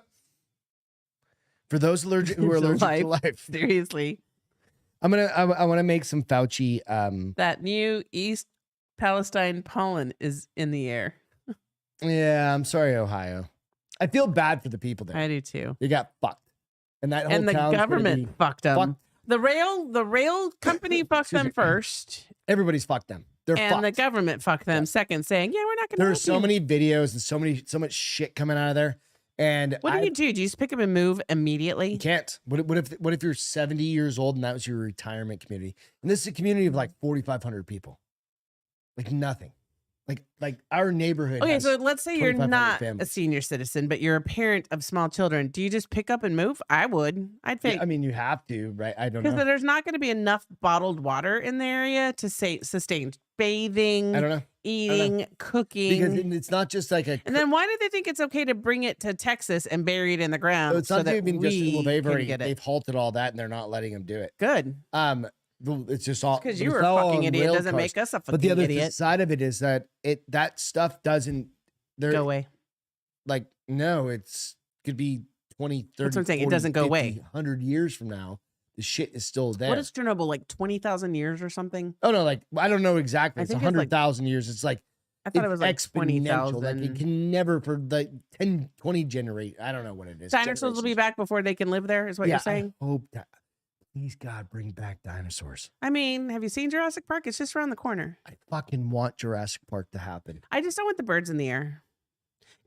for those who are allergic to life, seriously, I want to make some Fauci. That new East Palestine pollen is in the air. Yeah, I'm sorry, Ohio. I feel bad for the people there. I do too. They got fucked, and that whole And the town's gonna government be fucked them. fucked. The rail company fucked them first, Everybody's fucked them. They're and fucked. the government fucked them second, saying, "Yeah, we're not going to." There are so many videos and so much shit coming out of there. And What do you do? Do you just pick up and move immediately? You can't. What if you're 70 years old and that was your retirement community? And this is a community of like 4,500 people. Like nothing. Like our neighborhood. Okay, has so let's say you're 2,500 not a families. senior citizen, but you're a parent of small children. Do you just pick up and move? I would. I'd think. Yeah, I mean, you have to, right? I don't know. Because there's not going to be enough bottled water in the area to sustain bathing, I don't know. eating, cooking. Because it's not just like a. And then why do they think it's okay to bring it to Texas and bury it in the ground? It's not that even we just. Well, get it? they've halted all that and they're not letting them do it. Good. It's just all Because you were a fucking idiot doesn't make us a fucking But the other idiot. side of it is that that stuff doesn't. Go away. Like no, it's could be 20, 30, That's what I'm saying. It 40, doesn't go 50, away. 100 years from now, the shit is still there. What is Chernobyl, like 20,000 years or something? Oh no, like I don't know exactly. I It's think it's like- 100,000 years. It's like I thought it was like exponential. 20,000. Like it can never for like 10, 20 generate. I don't know what it is. Dinosaurs will be generations. back before they can live there, is what Yeah, you're saying? I hope that. Please God, bring back dinosaurs. I mean, have you seen Jurassic Park? It's just around the corner. I fucking want Jurassic Park to happen. I just don't want the birds in the air.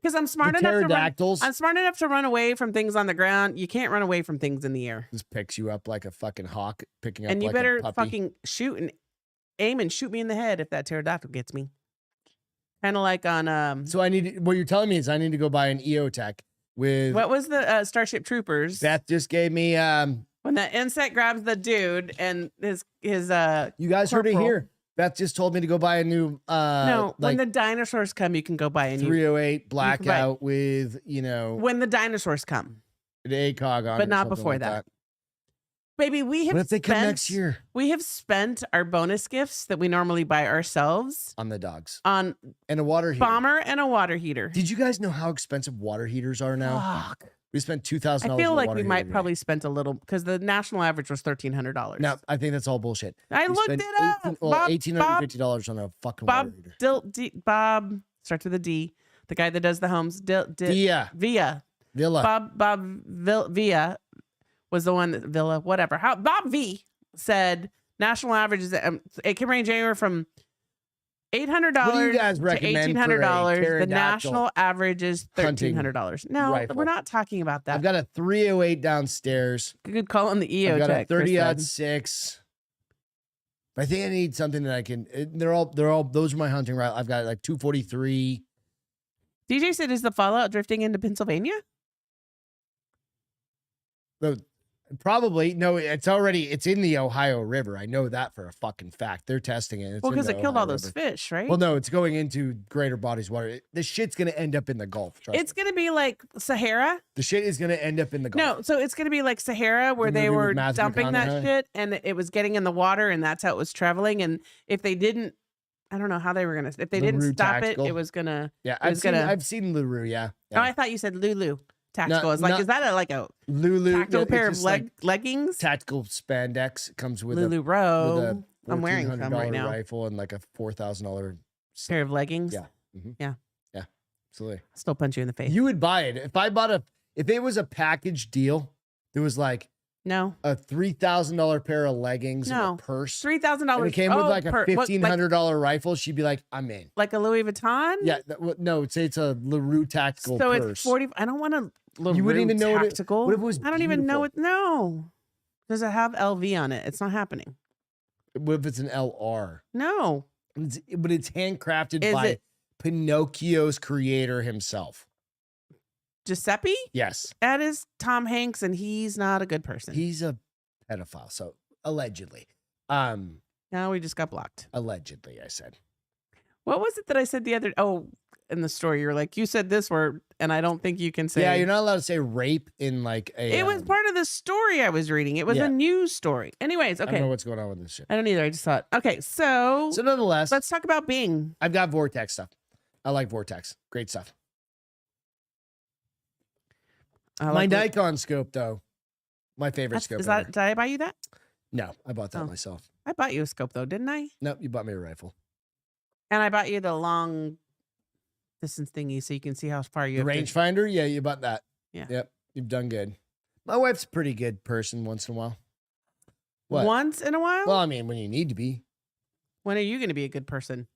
Because I'm smart The enough to run. pterodactyls I'm smart enough to run away from things on the ground. You can't run away from things in the air. just picks you up like a fucking hawk picking up And you like a better puppy. fucking shoot and aim and shoot me in the head if that pterodactyl gets me. Kind of like on So what you're telling me is I need to go buy an EOTech with what was the Starship Troopers? Beth just gave me when that insect grabs the dude and his you guys heard it here. Beth just told me to go buy a new no, when the dinosaurs come, you can go buy a new 308 blackout with, when the dinosaurs come. An ACOG on, but not before like that. Baby, we have what if they come next year? We have spent our bonus gifts that we normally buy ourselves on the dogs. On and a water heater. Bomber and a water heater. Did you guys know how expensive water heaters are now? Fuck. We spent $2,000. I feel like we might probably spent a little because the national average was $1,300. No, I think that's all bullshit. I looked it up. $1,850 on a fucking water heater. Bob starts with a D. The guy that does the homes. Villa. Bob Villa was the one that Villa, whatever. Bob V said national average is it can range anywhere from $800 to $1,800. The national average is $1,300. No, rifle. We're not talking about that. I've got a 308 downstairs. You could call on the EO. I've got a 30-06. I think I need something that I can. They're all. Those are my hunting route. I've got like 243. DJ said, "Is the fallout drifting into Pennsylvania?" Probably. No, it's in the Ohio River. I know that for a fucking fact. They're testing it. Well, because it killed all those fish, right? Well, no, it's going into greater bodies of water. This shit's going to end up in the Gulf. It's going to be like Sahara. The shit is going to end up in the Gulf. No, so it's going to be like Sahara where they were dumping that shit and it was getting in the water and that's how it was traveling. And if they didn't, I don't know how they were going to, if they didn't stop it, it was going to. Yeah, I've seen LaRue, yeah. Oh, I thought you said Lulu. Tactical is like, is that like a Lulu tactical pair of leggings? Tactical spandex. It comes with Lulu Row. I'm wearing some right now. Rifle and like a $4,000 pair of leggings. Yeah. Mm-hmm. Yeah. Absolutely. I'll still punch you in the face. You would buy it if it was a package deal. There was like a $3,000 pair of leggings and a purse. $3,000. It came with like a $1,500 rifle. She'd be like, "I'm in." Like a Louis Vuitton? Yeah. No, say it's a LaRue tactical purse. So it's 40. I don't want a LaRue you wouldn't even know tactical. What if it was I don't even know it. No. Does it have LV on it? It's not happening. What if it's an LR? No. But it's handcrafted by Pinocchio's creator himself. Giuseppe? Yes. That is Tom Hanks, and he's not a good person. He's a pedophile, so allegedly. Now we just got blocked. Allegedly, I said. What was it that I said the other? Oh, in the story, you're like, you said this word, and I don't think you can say. Yeah, you're not allowed to say rape in like a. It was part of the story I was reading. It was a news story. Anyways, okay. I don't know what's going on with this shit. I don't either. I just thought, okay, so nonetheless, let's talk about Bing. I've got Vortex stuff. I like Vortex. Great stuff. My Nikon scope, though, my favorite scope. Did I buy you that? No, I bought that myself. I bought you a scope, though, didn't I? Nope, you bought me a rifle. And I bought you the long distance thingy so you can see how far you have. The rangefinder? Yeah, you bought that. Yeah. Yep, you've done good. My wife's a pretty good person once in a while. What? Once in a while? Well, I mean, when you need to be. When are you going to be a good person?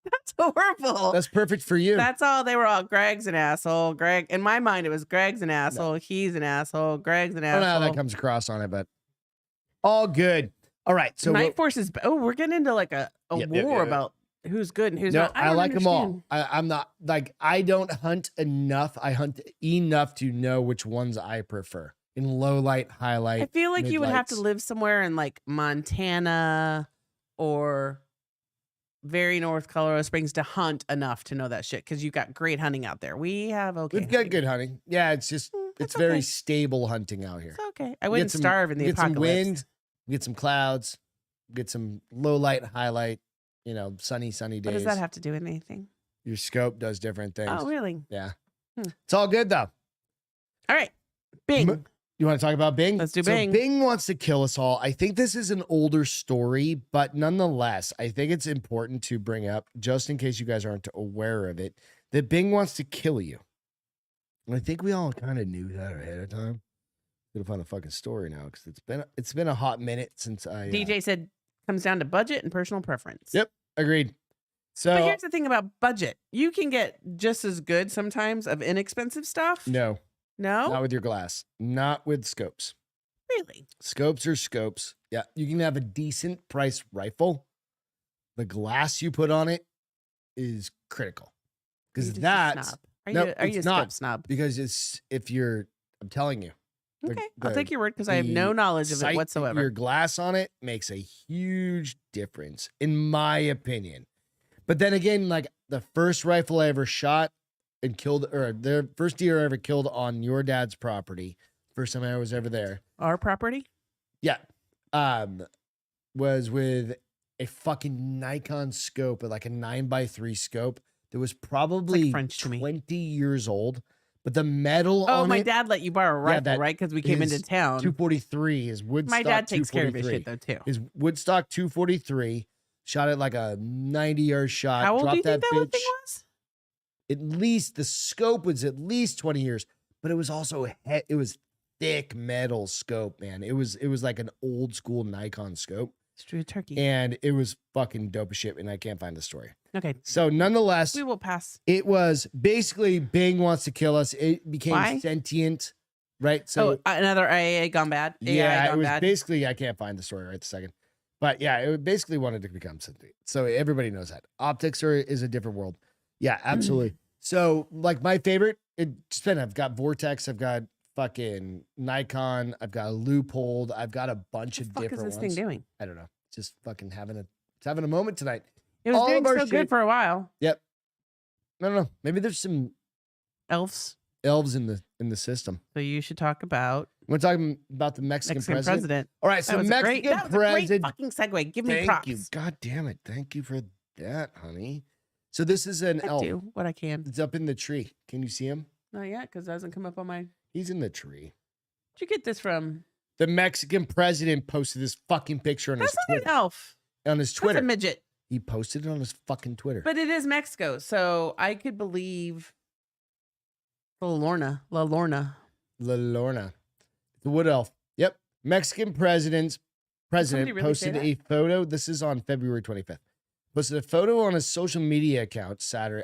That's horrible. That's perfect for you. That's all. They were all, Greg's an asshole. Greg, in my mind, it was Greg's an asshole. No. He's an asshole. Greg's an asshole. I don't know how that comes across on it, but all good. All right. So Night Force is, we're getting into like a war about who's good and who's not. I like them all. I'm not like, I don't hunt enough. I hunt enough to know which ones I prefer in low light, highlight. I feel like you would have to live somewhere in like Montana or very North Colorado Springs to hunt enough to know that shit, because you've got great hunting out there. We've got good hunting. Yeah, it's just it's very stable hunting out here. It's okay. I wouldn't starve in the apocalypse. Get some wind, get some clouds, get some low light, highlight. Sunny days. What does that have to do with anything? Your scope does different things. Oh, really? Yeah. It's all good though. All right, Bing. You want to talk about Bing? Let's do Bing. Bing wants to kill us all. I think this is an older story, but nonetheless, I think it's important to bring up, just in case you guys aren't aware of it, that Bing wants to kill you. And I think we all kind of knew that ahead of time. I'm gonna find a fucking story now, because it's been a hot minute since I. DJ said comes down to budget and personal preference. Yep, agreed. So, but here's the thing about budget: you can get just as good sometimes of inexpensive stuff. No. No? Not with your glass. Not with scopes. Really? Scopes are scopes. Yeah, you can have a decent price rifle. The glass you put on it is critical. Because that's... Are you a scope snob? Because I'm telling you. Okay, I'll take your word because I have no knowledge of it whatsoever. Your glass on it makes a huge difference, in my opinion. But then again, like the first rifle I ever shot and killed, or the first deer I ever killed on your dad's property, first time I was ever there. Our property? Yeah. Was with a fucking Nikon scope, like a 9x3 scope that was probably like 20 years old. But the metal on my dad let you borrow a rifle, right? Because we came into town. 243 is Woodstock. My dad takes care of his shit, though, too. Is Woodstock 243. Shot it like a 90-yard shot. How old do you think that thing was? At least, the scope was at least 20 years. But it was also, it was thick metal scope, man. It was like an old school Nikon scope. Straight turkey. And it was fucking dope as shit, and I can't find the story. Okay. So nonetheless, we will pass. It was basically Bing wants to kill us. It became sentient, right? So another AA gone bad. Yeah, it was basically, I can't find the story right this second. But yeah, it basically wanted to become sentient. So everybody knows that. Optics is a different world. Yeah, absolutely. So like my favorite, I've got Vortex, I've got fucking Nikon, I've got a Loophole, I've got a bunch of different ones. What is this thing doing? I don't know. Just fucking having a moment tonight. It was doing so good for a while. Yep. I don't know. Maybe there's some elves in the system. So you should talk about. We're talking about the Mexican president. All right. So Mexican president. Great fucking segue. Give me props. Thank you. God damn it. Thank you for that, honey. So this is an elf. I do what I can. It's up in the tree. Can you see him? Not yet, because it doesn't come up on my. He's in the tree. Where'd you get this from? The Mexican president posted this fucking picture on his Twitter. That's not an elf. On his Twitter. That's a midget. He posted it on his fucking Twitter. But it is Mexico, so I could believe La Lorna. The wood elf. Yep. Mexican president really posted a photo. This is on February 25th. Posted a photo on his social media account Saturday,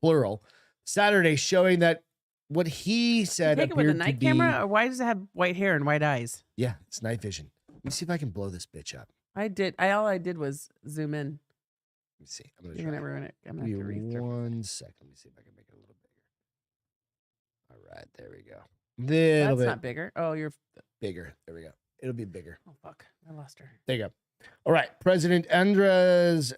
plural, Saturday, showing that what he said appeared to be. Take it with a night camera, or why does it have white hair and white eyes? Yeah, it's night vision. Let me see if I can blow this bitch up. All I did was zoom in. Let me see. I'm gonna ruin it. I'm gonna have to read through. 1 second. Let me see if I can make it a little bigger. All right, there we go. That's not bigger. Oh, you're bigger. There we go. It'll be bigger. Oh fuck, I lost her. There you go. All right, President Andres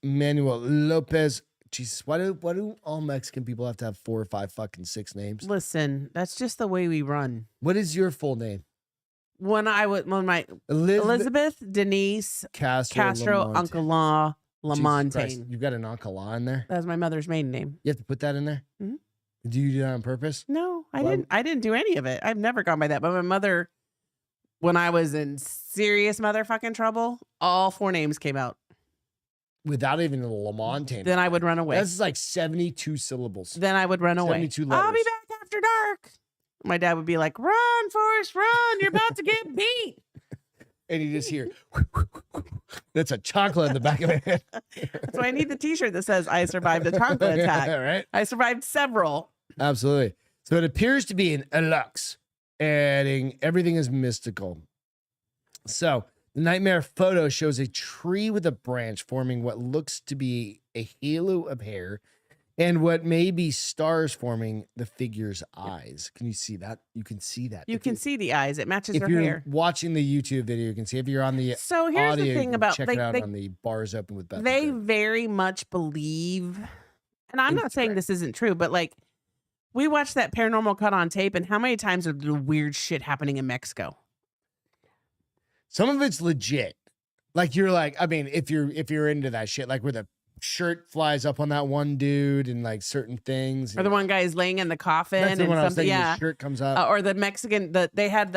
Manuel Lopez. Jesus, why do all Mexican people have to have 4 or 5 fucking 6 names? Listen, that's just the way we run. What is your full name? Elizabeth Denise Castro Uncle Lamontagne. You got an Uncle La in there? That was my mother's maiden name. You have to put that in there? Mm-hmm. Do you do that on purpose? No, I didn't. I didn't do any of it. I've never gone by that. But my mother, when I was in serious motherfucking trouble, all 4 names came out. Without even a Lamontagne. Then I would run away. That's like 72 syllables. Then I would run away. 72 letters. I'll be back after dark. My dad would be like, "Run, Forrest, run! You're about to get beat." And you just hear, that's a chocolate in the back of my head. That's why I need the T-shirt that says "I survived a chocolate attack." Right? I survived several. Absolutely. So it appears to be an Elux, adding everything is mystical. So the nightmare photo shows a tree with a branch forming what looks to be a halo of hair, and what may be stars forming the figure's eyes. Can you see that? You can see that. You can see the eyes. It matches her hair. If you're watching the YouTube video, you can see. If you're on the so here's audio, the thing about check it out on the Bars Open with Beth. They very much believe, and I'm not saying this isn't true, but like we watched that Paranormal Cut on tape, and how many times are the weird shit happening in Mexico? Some of it's legit. Like you're like, I mean, if you're into that shit, like where the shirt flies up on that one dude and like certain things, or the one guy is laying in the coffin and something, yeah, the shirt comes up, or the Mexican they had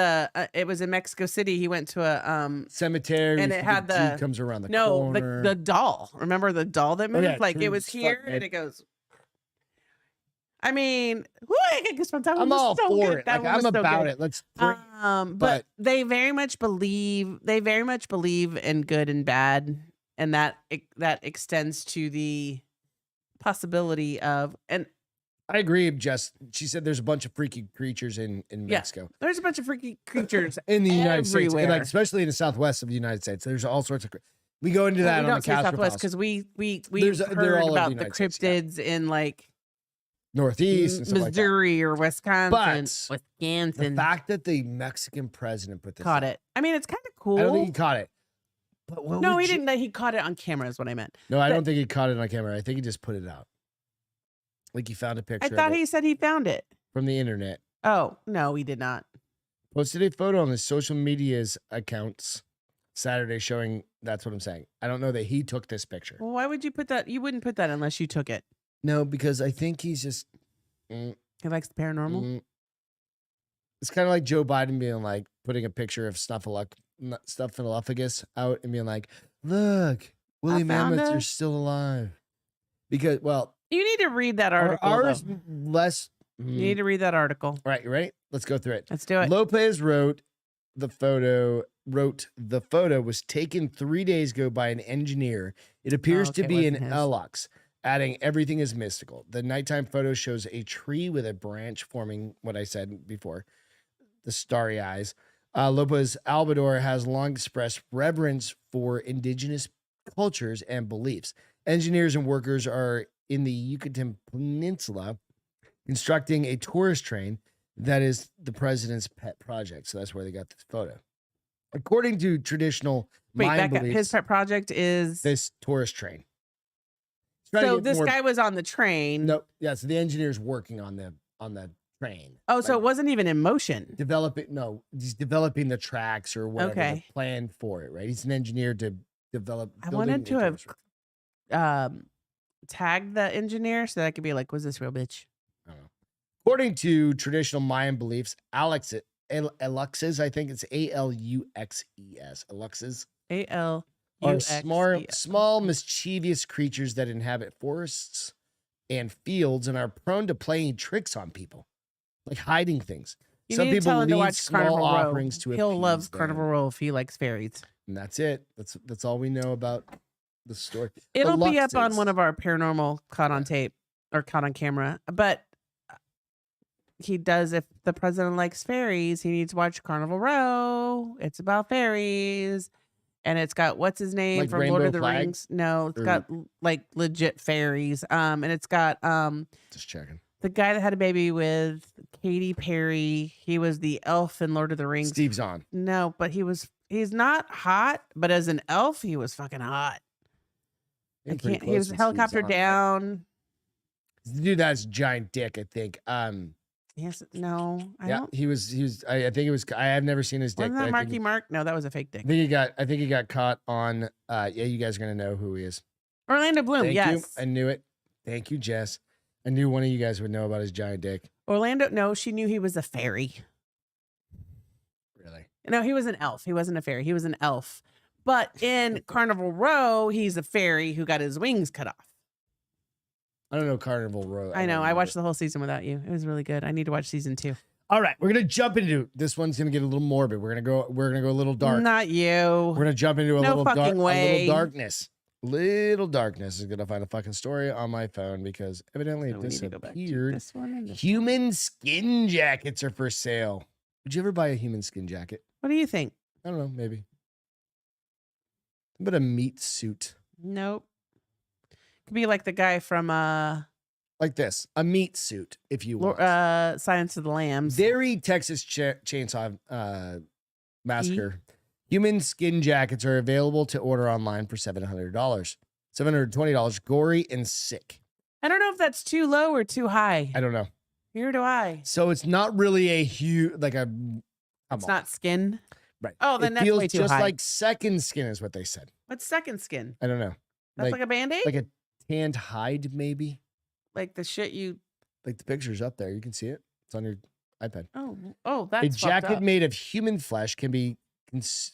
it was in Mexico City. He went to a cemetery and it had the comes around the corner. the doll. Remember the doll that moved? Yeah, like it was here and it goes. I mean, I'm all for it. Like, I'm about it. Let's but they very much believe in good and bad, and that extends to the possibility of, and I agree, Jess. She said there's a bunch of freaky creatures in Mexico. There's a bunch of freaky creatures in the United States, everywhere. and like especially in the southwest of the United States. There's all sorts of. We go into that on the Castro Files because we they're heard all over about the the United States, cryptids in like Northeast and stuff Missouri or Wisconsin. But Wisconsin. the fact that the Mexican president put this caught it. I mean, it's kind of cool. I don't think he caught it. But no, he didn't. He caught it on camera. Is what I meant. No, I don't think he caught it on camera. I think he just put it out. Like he found a picture. I thought he said he found it from the internet. Oh no, he did not. Posted a photo on his social media's accounts Saturday showing. That's what I'm saying. I don't know that he took this picture. Well, why would you put that? You wouldn't put that unless you took it. No, because I think he's just. He likes the paranormal. It's kind of like Joe Biden being like putting a picture of Snuffleupagus out and being like, "Look, woolly mammoths are still alive." Because, well, you need to read that article. Ours less. You need to read that article. All right, you ready? Let's go through it. Let's do it. Lopez wrote the photo was taken 3 days ago by an engineer. It appears to be an Elux, adding everything is mystical. The nighttime photo shows a tree with a branch forming what I said before, the starry eyes. Lopez Albador has long expressed reverence for indigenous cultures and beliefs. Engineers and workers are in the Yucatan Peninsula constructing a tourist train that is the president's pet project. So that's where they got this photo. According to traditional mind beliefs, his pet project is this tourist train. So this guy was on the train. No, yeah. So the engineer's working on the train. Oh, so it wasn't even in motion. He's developing the tracks or whatever. Okay. The plan for it, right? He's an engineer to develop. I wanted to have tagged the engineer so that I could be like, was this real bitch? I don't know. According to traditional Mayan beliefs, Aluxes, I think it's Aluxes, Aluxes. Are small, mischievous creatures that inhabit forests and fields and are prone to playing tricks on people, like hiding things. Some people leave small offerings to He'll love Carnival Row if he likes fairies. And that's it. That's all we know about the story. It'll be up on one of our paranormal caught on tape or caught on camera. But he does, if the president likes fairies, he needs to watch Carnival Row. It's about fairies. And it's got, what's his name like from Lord of the Rings? No, it's got like legit fairies. And it's got just checking. The guy that had a baby with Katy Perry. He was the elf in Lord of the Rings. Steve Zahn. No, but he's not hot, but as an elf, he was fucking hot. He was helicopter down. The dude that's giant dick, I think. Yes, no, I don't. He was. I think it was. I have never seen his dick. Wasn't that Marky Mark? No, that was a fake dick. I think he got caught on. Yeah, you guys are gonna know who he is. Orlando Bloom. Thank yes, you. I knew it. Thank you, Jess. I knew one of you guys would know about his giant dick. Orlando. No, she knew he was a fairy. Really? No, he was an elf. He wasn't a fairy. He was an elf. But in Carnival Row, he's a fairy who got his wings cut off. I don't know Carnival Row. I know. I watched the whole season without you. It was really good. I need to watch season 2. All right, we're gonna jump into this. One's gonna get a little morbid. We're gonna go a little dark. Not you. We're gonna jump into a little way. darkness. Little darkness is gonna find a fucking story on my phone because evidently it disappeared. Human skin jackets are for sale. Would you ever buy a human skin jacket? What do you think? I don't know. Maybe. But a meat suit. Nope. Could be like the guy from like this, a meat suit, if you want. Silence of the Lambs. Dairy Texas Chainsaw Massacre. Human skin jackets are available to order online for $700. $720. Gory and sick. I don't know if that's too low or too high. I don't know. Neither do I. So it's not really a huge, like a. It's not skin. Right. Oh, then that's way too high. Just like second skin is what they said. What's second skin? I don't know. That's like a Band-Aid? Like a tanned hide, maybe. Like the shit you. Like the picture's up there. You can see it. It's on your iPad. Oh, that's a jacket made of human flesh can be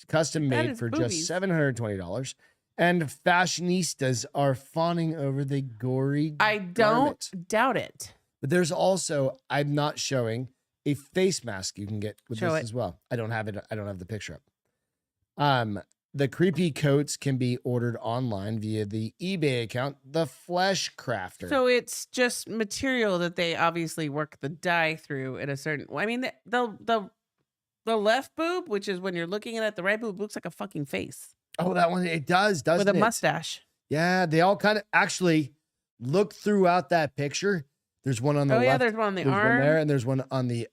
custom made for just $720. And fashionistas are fawning over the gory I don't doubt it. But there's also, I'm not showing, a face mask you can get with this as well. I don't have it. I don't have the picture up. The creepy coats can be ordered online via the eBay account, The Flesh Crafter. So it's just material that they obviously work the dye through at a certain. I mean, the left boob, which is when you're looking at it, the right boob looks like a fucking face. Oh, that one, it does, doesn't it? With a mustache. Yeah, they all kind of actually look throughout that picture. There's one on the left. Oh yeah, there's one on the arm. One there, and there's one on the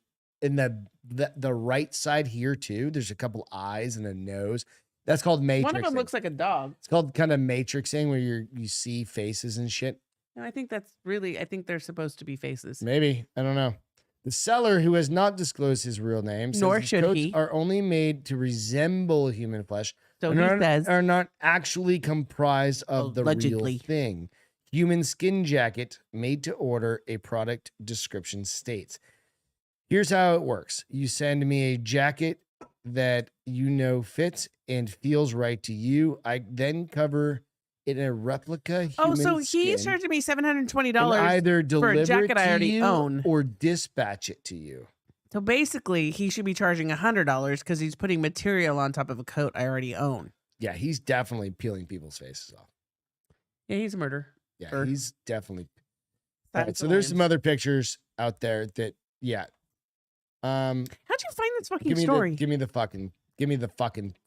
right side here too. There's a couple eyes and a nose. That's called matrixing. One of them looks like a dog. It's called kind of matrixing, where you see faces and shit. No, I think they're supposed to be faces. Maybe, I don't know. The seller, who has not disclosed his real name, says Nor the should coats he. are only made to resemble human flesh. So he says are not actually comprised of the allegedly real thing. Human skin jacket made to order, a product description states. Here's how it works. You send me a jacket that you know fits and feels right to you. I then cover it in a replica human so skin he's charging me $720 either for deliver a jacket it to I already you own. or dispatch it to you. So basically, he should be charging $100 because he's putting material on top of a coat I already own. Yeah, he's definitely peeling people's faces off. Yeah, he's a murderer. Yeah, he's definitely. All right, so there's some other pictures out there that, yeah. How'd you find this fucking story? Give me the fucking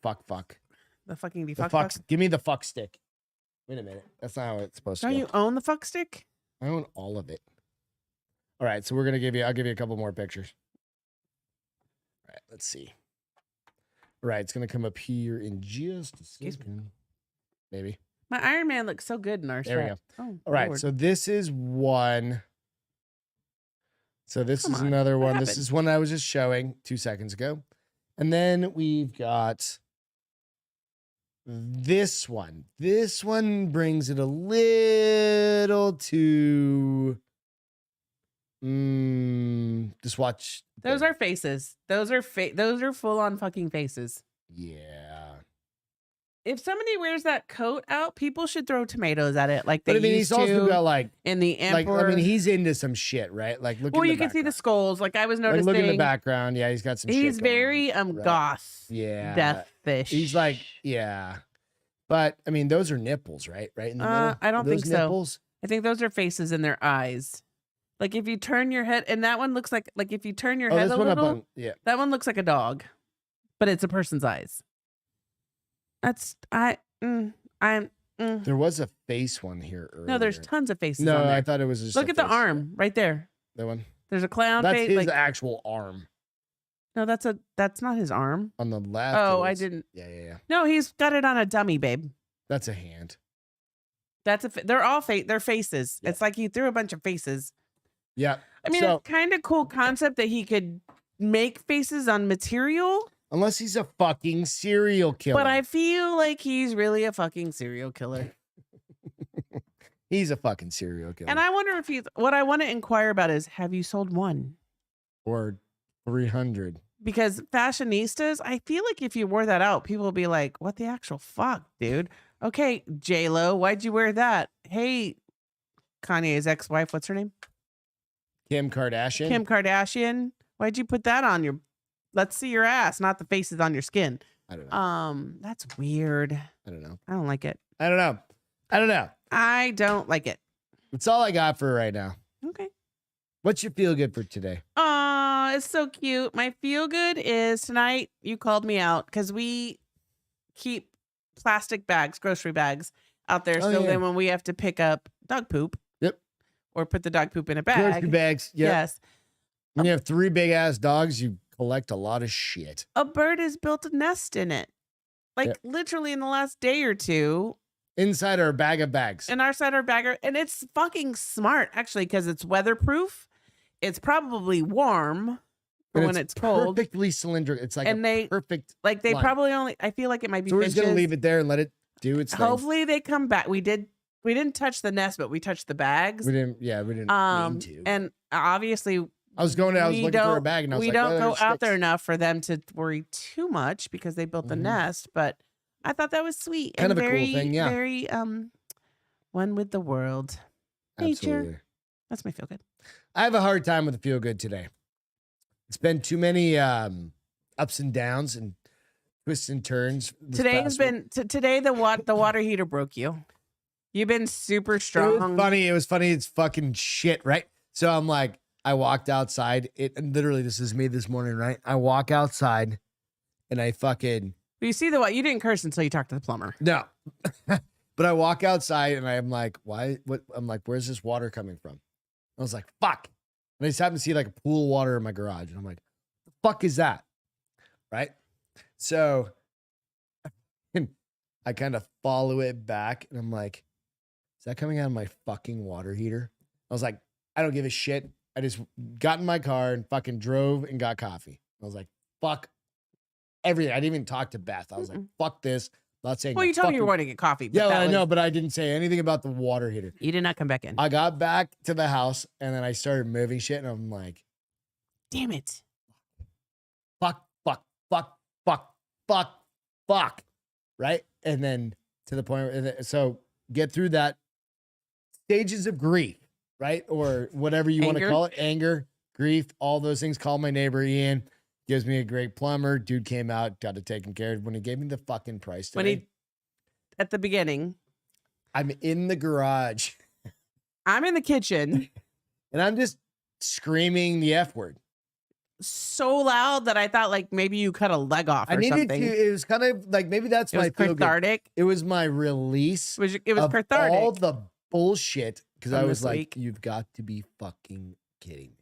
fuck. The fucking fuck. Give me the fuck stick. Wait a minute. That's not how it's supposed to Don't go. you own the fuck stick? I own all of it. All right, so I'll give you a couple more pictures. All right, let's see. All right, it's gonna come up here in just a second. Maybe. My Iron Man looks so good in our There we set. go. Oh, all right, Lord. so this is one. So this is another one. This is one I was just showing 2 seconds ago. And then we've got this one. This one brings it a little to just watch. Those are faces. Those are full on fucking faces. Yeah. If somebody wears that coat out, people should throw tomatoes at it like they But I mean, used he's also to got like in the Emperor. I mean, he's into some shit, right? Like, look. Well, in the you can see the background. skulls. Like I was noticing. Like, look in the background. Yeah, he's got some. He's shit going very on, right? goth. Yeah. Death fish. He's like, yeah. But I mean, those are nipples, right? Right in the middle. I don't think nipples? so. I think those are faces in their eyes. Like if you turn your head, and that one looks like if you turn your head a little, that one looks like a dog, but it's a person's eyes. There was a face one here earlier. No, there's tons of faces. No, on there. I thought it was just. Look at the arm right there. That one. There's a clown That's face. his actual arm. No, that's not his arm. On the left. Oh, I didn't. Yeah. No, he's got it on a dummy, babe. That's a hand. They're all they're faces. Yeah. It's like he threw a bunch of faces. Yeah. I mean, it's kind of cool concept that he could make faces on material. Unless he's a fucking serial killer. But I feel like he's really a fucking serial killer. He's a fucking serial killer. And I wonder if what I want to inquire about is, have you sold one? Or 300. Because fashionistas, I feel like if you wore that out, people will be like, what the actual fuck, dude? Okay, J-Lo, why'd you wear that? Hey, Kanye's ex-wife, what's her name? Kim Kardashian. Kim Kardashian. Why'd you put that on your... Let's see your ass, not the faces on your skin. I don't know. That's weird. I don't know. I don't like it. I don't know. I don't like it. That's all I got for right now. Okay. What's your feel good for today? Oh, it's so cute. My feel good is tonight you called me out because we keep plastic bags, grocery bags out there. Then when we have to pick up dog poop. Yep. Or put the dog poop in a bag. Grocery bags. Yep. Yes. When you have 3 big ass dogs, you collect a lot of shit. A bird has built a nest in it. Like literally in the last day or two. Inside our bag of bags. In our bagger. And it's fucking smart, actually, because it's weatherproof. It's probably warm for when it's cold. Perfectly cylindrical. It's like perfect. Like they line. probably only, I feel like it might be. So we're just going to leave it there and let it do its thing. Hopefully they come back. We didn't touch the nest, but we touched the bags. We didn't mean to. And obviously, I was looking for a bag and I was we don't go out there enough for them to worry too much because they built the nest, but I thought that was sweet. Kind and of a very, cool thing, yeah. Very one with the world. Absolutely. Nature. That's my feel good. I have a hard time with the feel good today. It's been too many ups and downs, and twists and turns. Today the water heater broke you. You've been super strong. It was funny. It's fucking shit, right? So I'm like, I walked outside. And literally, this is me this morning, right? I walk outside and I fucking. You see you didn't curse until you talked to the plumber. No. But I walk outside and I'm like, why? What? I'm like, where's this water coming from? I was like, fuck. And I just happened to see like a pool of water in my garage. And I'm like, the fuck is that? Right? So I kind of follow it back and I'm like, is that coming out of my fucking water heater? I was like, I don't give a shit. I just got in my car and fucking drove and got coffee. I was like, fuck everything. I didn't even talk to Beth. I was like, fuck this. Not saying. Well, you told me you were going to get coffee. Yeah, I know, but I didn't say anything about the water heater. You did not come back in. I got back to the house and then I started moving shit and I'm like, damn it. Fuck. Right? And then to the point where, so get through that stages of grief, right? Or whatever you want to call it. Anger, grief, all those things. Call my neighbor Ian. Gives me a great plumber. Dude came out, got it taken care of. When he gave me the fucking price today, at the beginning, I'm in the garage. I'm in the kitchen. And I'm just screaming the F word. So loud that I thought like maybe you cut a leg off or something. It was kind of like, maybe that's my cathartic. It was my release. It was cathartic. All the bullshit. Because I was like, you've got to be fucking kidding me.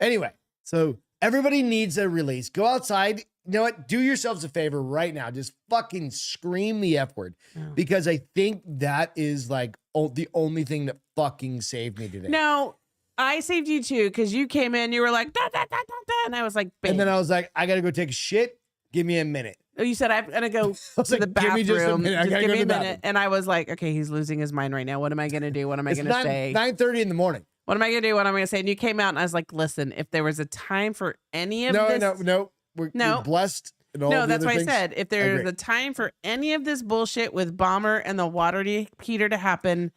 Anyway, so everybody needs a release. Go outside. You know what? Do yourselves a favor right now. Just fucking scream the F word. Because I think that is like the only thing that fucking saved me today. No, I saved you too. Because you came in, you were like, da, da, da, da, da, and I was like, babe. And then I was like, I got to go take a shit. Give me a minute. You said, I'm going to go to the bathroom. Give me just a minute. Just give me a minute. And I was like, okay, he's losing his mind right now. What am I going to do? What am I going to say? 9:30 in the morning. What am I going to do? What am I going to say? And you came out and I was like, listen, if there was a time for any of this. No. We're blessed. And all no, that's what I said. If there's a time for any of this bullshit with Bomber and the water heater to happen,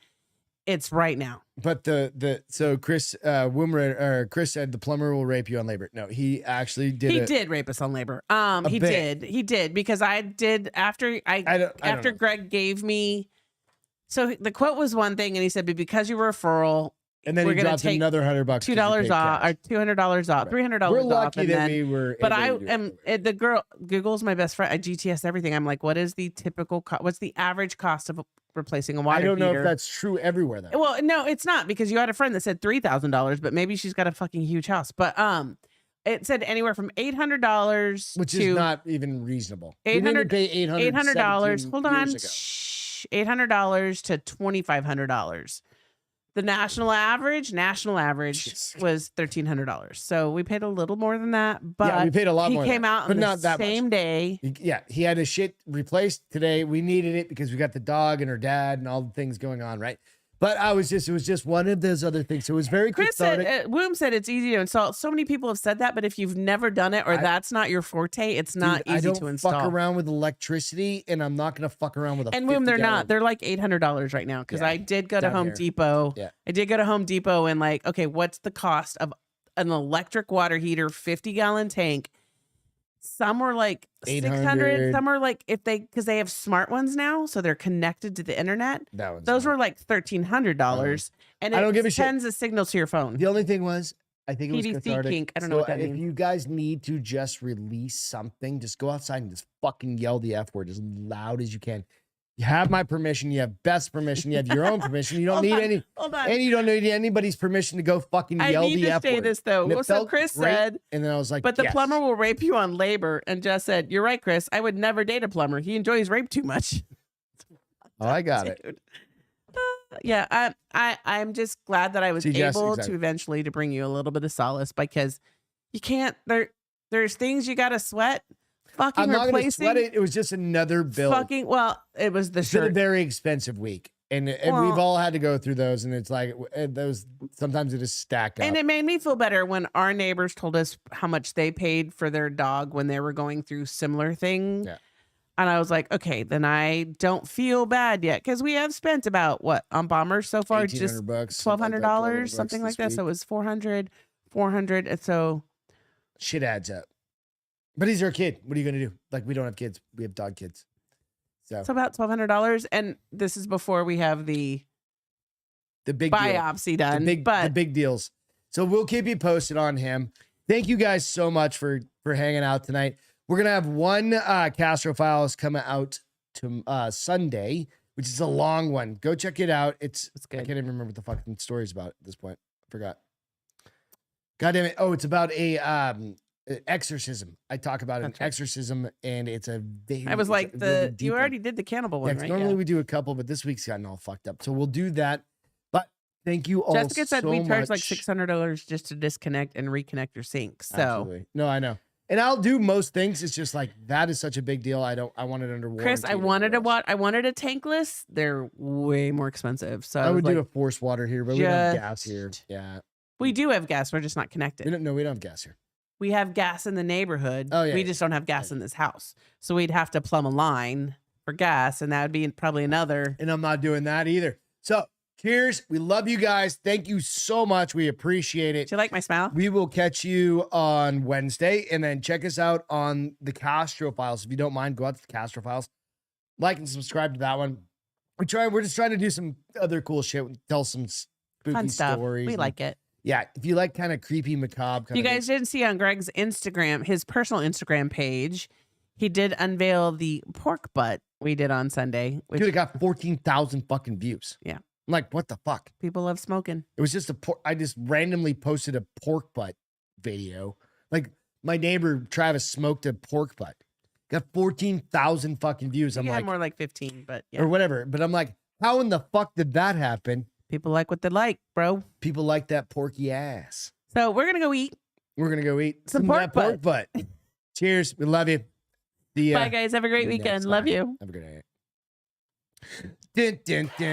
it's right now. But so Chris Chris said the plumber will rape you on labor. No, he actually did. He did rape us on labor. He did because I did after Greg gave me. So the quote was one thing, and he said, but because you were a referral, and then he dropped another $100, $2 off, or $200 off, $300 off. We're lucky that we were. But I am the girl. Google's my best friend. I GTS everything. I'm like, what is the typical? What's the average cost of replacing a water heater? I don't know if that's true everywhere though. Well, no, it's not, because you had a friend that said $3,000, but maybe she's got a fucking huge house. But it said anywhere from $800, which is not even reasonable. $800. Hold on. $800 to $2,500. The national average was $1,300. So we paid a little more than that, but yeah, we paid a lot more. He came out on the same day. He had his shit replaced today. We needed it because we got the dog and her dad and all the things going on, right? But it was just one of those other things. So it was very cathartic. Womb said it's easy to install. So many people have said that, but if you've never done it or that's not your forte, it's not easy to install. I don't fuck around with electricity, and I'm not going to fuck around with a. And Womb, they're not. They're like $800 right now, because I did go to Home Depot. Yeah. I did go to Home Depot and like, okay, what's the cost of an electric water heater, 50-gallon tank? Some were like 600. Some are like, because they have smart ones now, so they're connected to the internet. Those were like $1,300, and it sends a signal to your phone. The only thing was, I think it was cathartic. Kink. I don't know what that means. If you guys need to just release something, just go outside and just fucking yell the F word as loud as you can. You have my permission. You have Beth's permission. You have your own permission. You don't need any. Hold on. And you don't need anybody's permission to go fucking yell the F word. I need to say this though. So Chris said, and then I was like, but the plumber will rape you on labor. And Jess said, you're right, Chris. I would never date a plumber. He enjoys rape too much. Oh, I got it. Yeah, I'm just glad that I was able to eventually to bring you a little bit of solace, because you can't. There's things you got to sweat. I'm not going to sweat it. It was just another bill. It was the shirt. It's been a very expensive week. And we've all had to go through those. And it's like, those sometimes it just stack up. And it made me feel better when our neighbors told us how much they paid for their dog when they were going through similar things. Yeah. And I was like, okay, then I don't feel bad yet. Because we have spent about what on Bombers so far? Just $1,200, something like that. So it was $400. And so shit adds up. But he's our kid. What are you going to do? Like, we don't have kids. We have dog kids. So it's about $1,200. And this is before we have the big biopsy done. The big deals. So we'll keep you posted on him. Thank you guys so much for hanging out tonight. We're going to have one Castro Files coming out to Sunday, which is a long one. Go check it out. It's good. I can't even remember what the fucking story's about at this point. I forgot. God damn it. Oh, it's about a exorcism. I talk about an exorcism, and it's a very. I was like, really you already did the cannibal one, right? Normally we do a couple, but this week's gotten all fucked up. So we'll do that. But thank you all Jessica said so we charge much. like $600 just to disconnect and reconnect your sink. So absolutely. No, I know. And I'll do most things. It's just like, that is such a big deal. I want it under warranty. Chris, I wanted a tankless. They're way more expensive. So I would do a forced water here, but we don't have gas here. Yeah. We do have gas. We're just not connected. We don't have gas here. We have gas in the neighborhood. Oh, yeah. We just don't have gas in this house. So we'd have to plumb a line for gas, and that would be probably another. And I'm not doing that either. So cheers. We love you guys. Thank you so much. We appreciate it. Do you like my smile? We will catch you on Wednesday, and then check us out on the Castro Files. If you don't mind, go out to the Castro Files. Like and subscribe to that one. We're just trying to do some other cool shit. Tell some spooky fun stuff. stories. We like it. Yeah, if you like kind of creepy, macabre. You guys didn't see on Greg's Instagram, his personal Instagram page, he did unveil the pork butt we did on Sunday. Dude, it got 14,000 fucking views. Yeah. I'm like, what the fuck? People love smoking. It was just I just randomly posted a pork butt video. Like, my neighbor Travis smoked a pork butt. Got 14,000 fucking views. I'm like, more like 15, but yeah. Or whatever. But I'm like, how in the fuck did that happen? People like what they like, bro. People like that porky ass. So we're going to go eat. We're going to go eat some pork butt. Cheers. We love you. Bye, guys. Have a great weekend. Love you. Have a good night. Dun, dun, dun.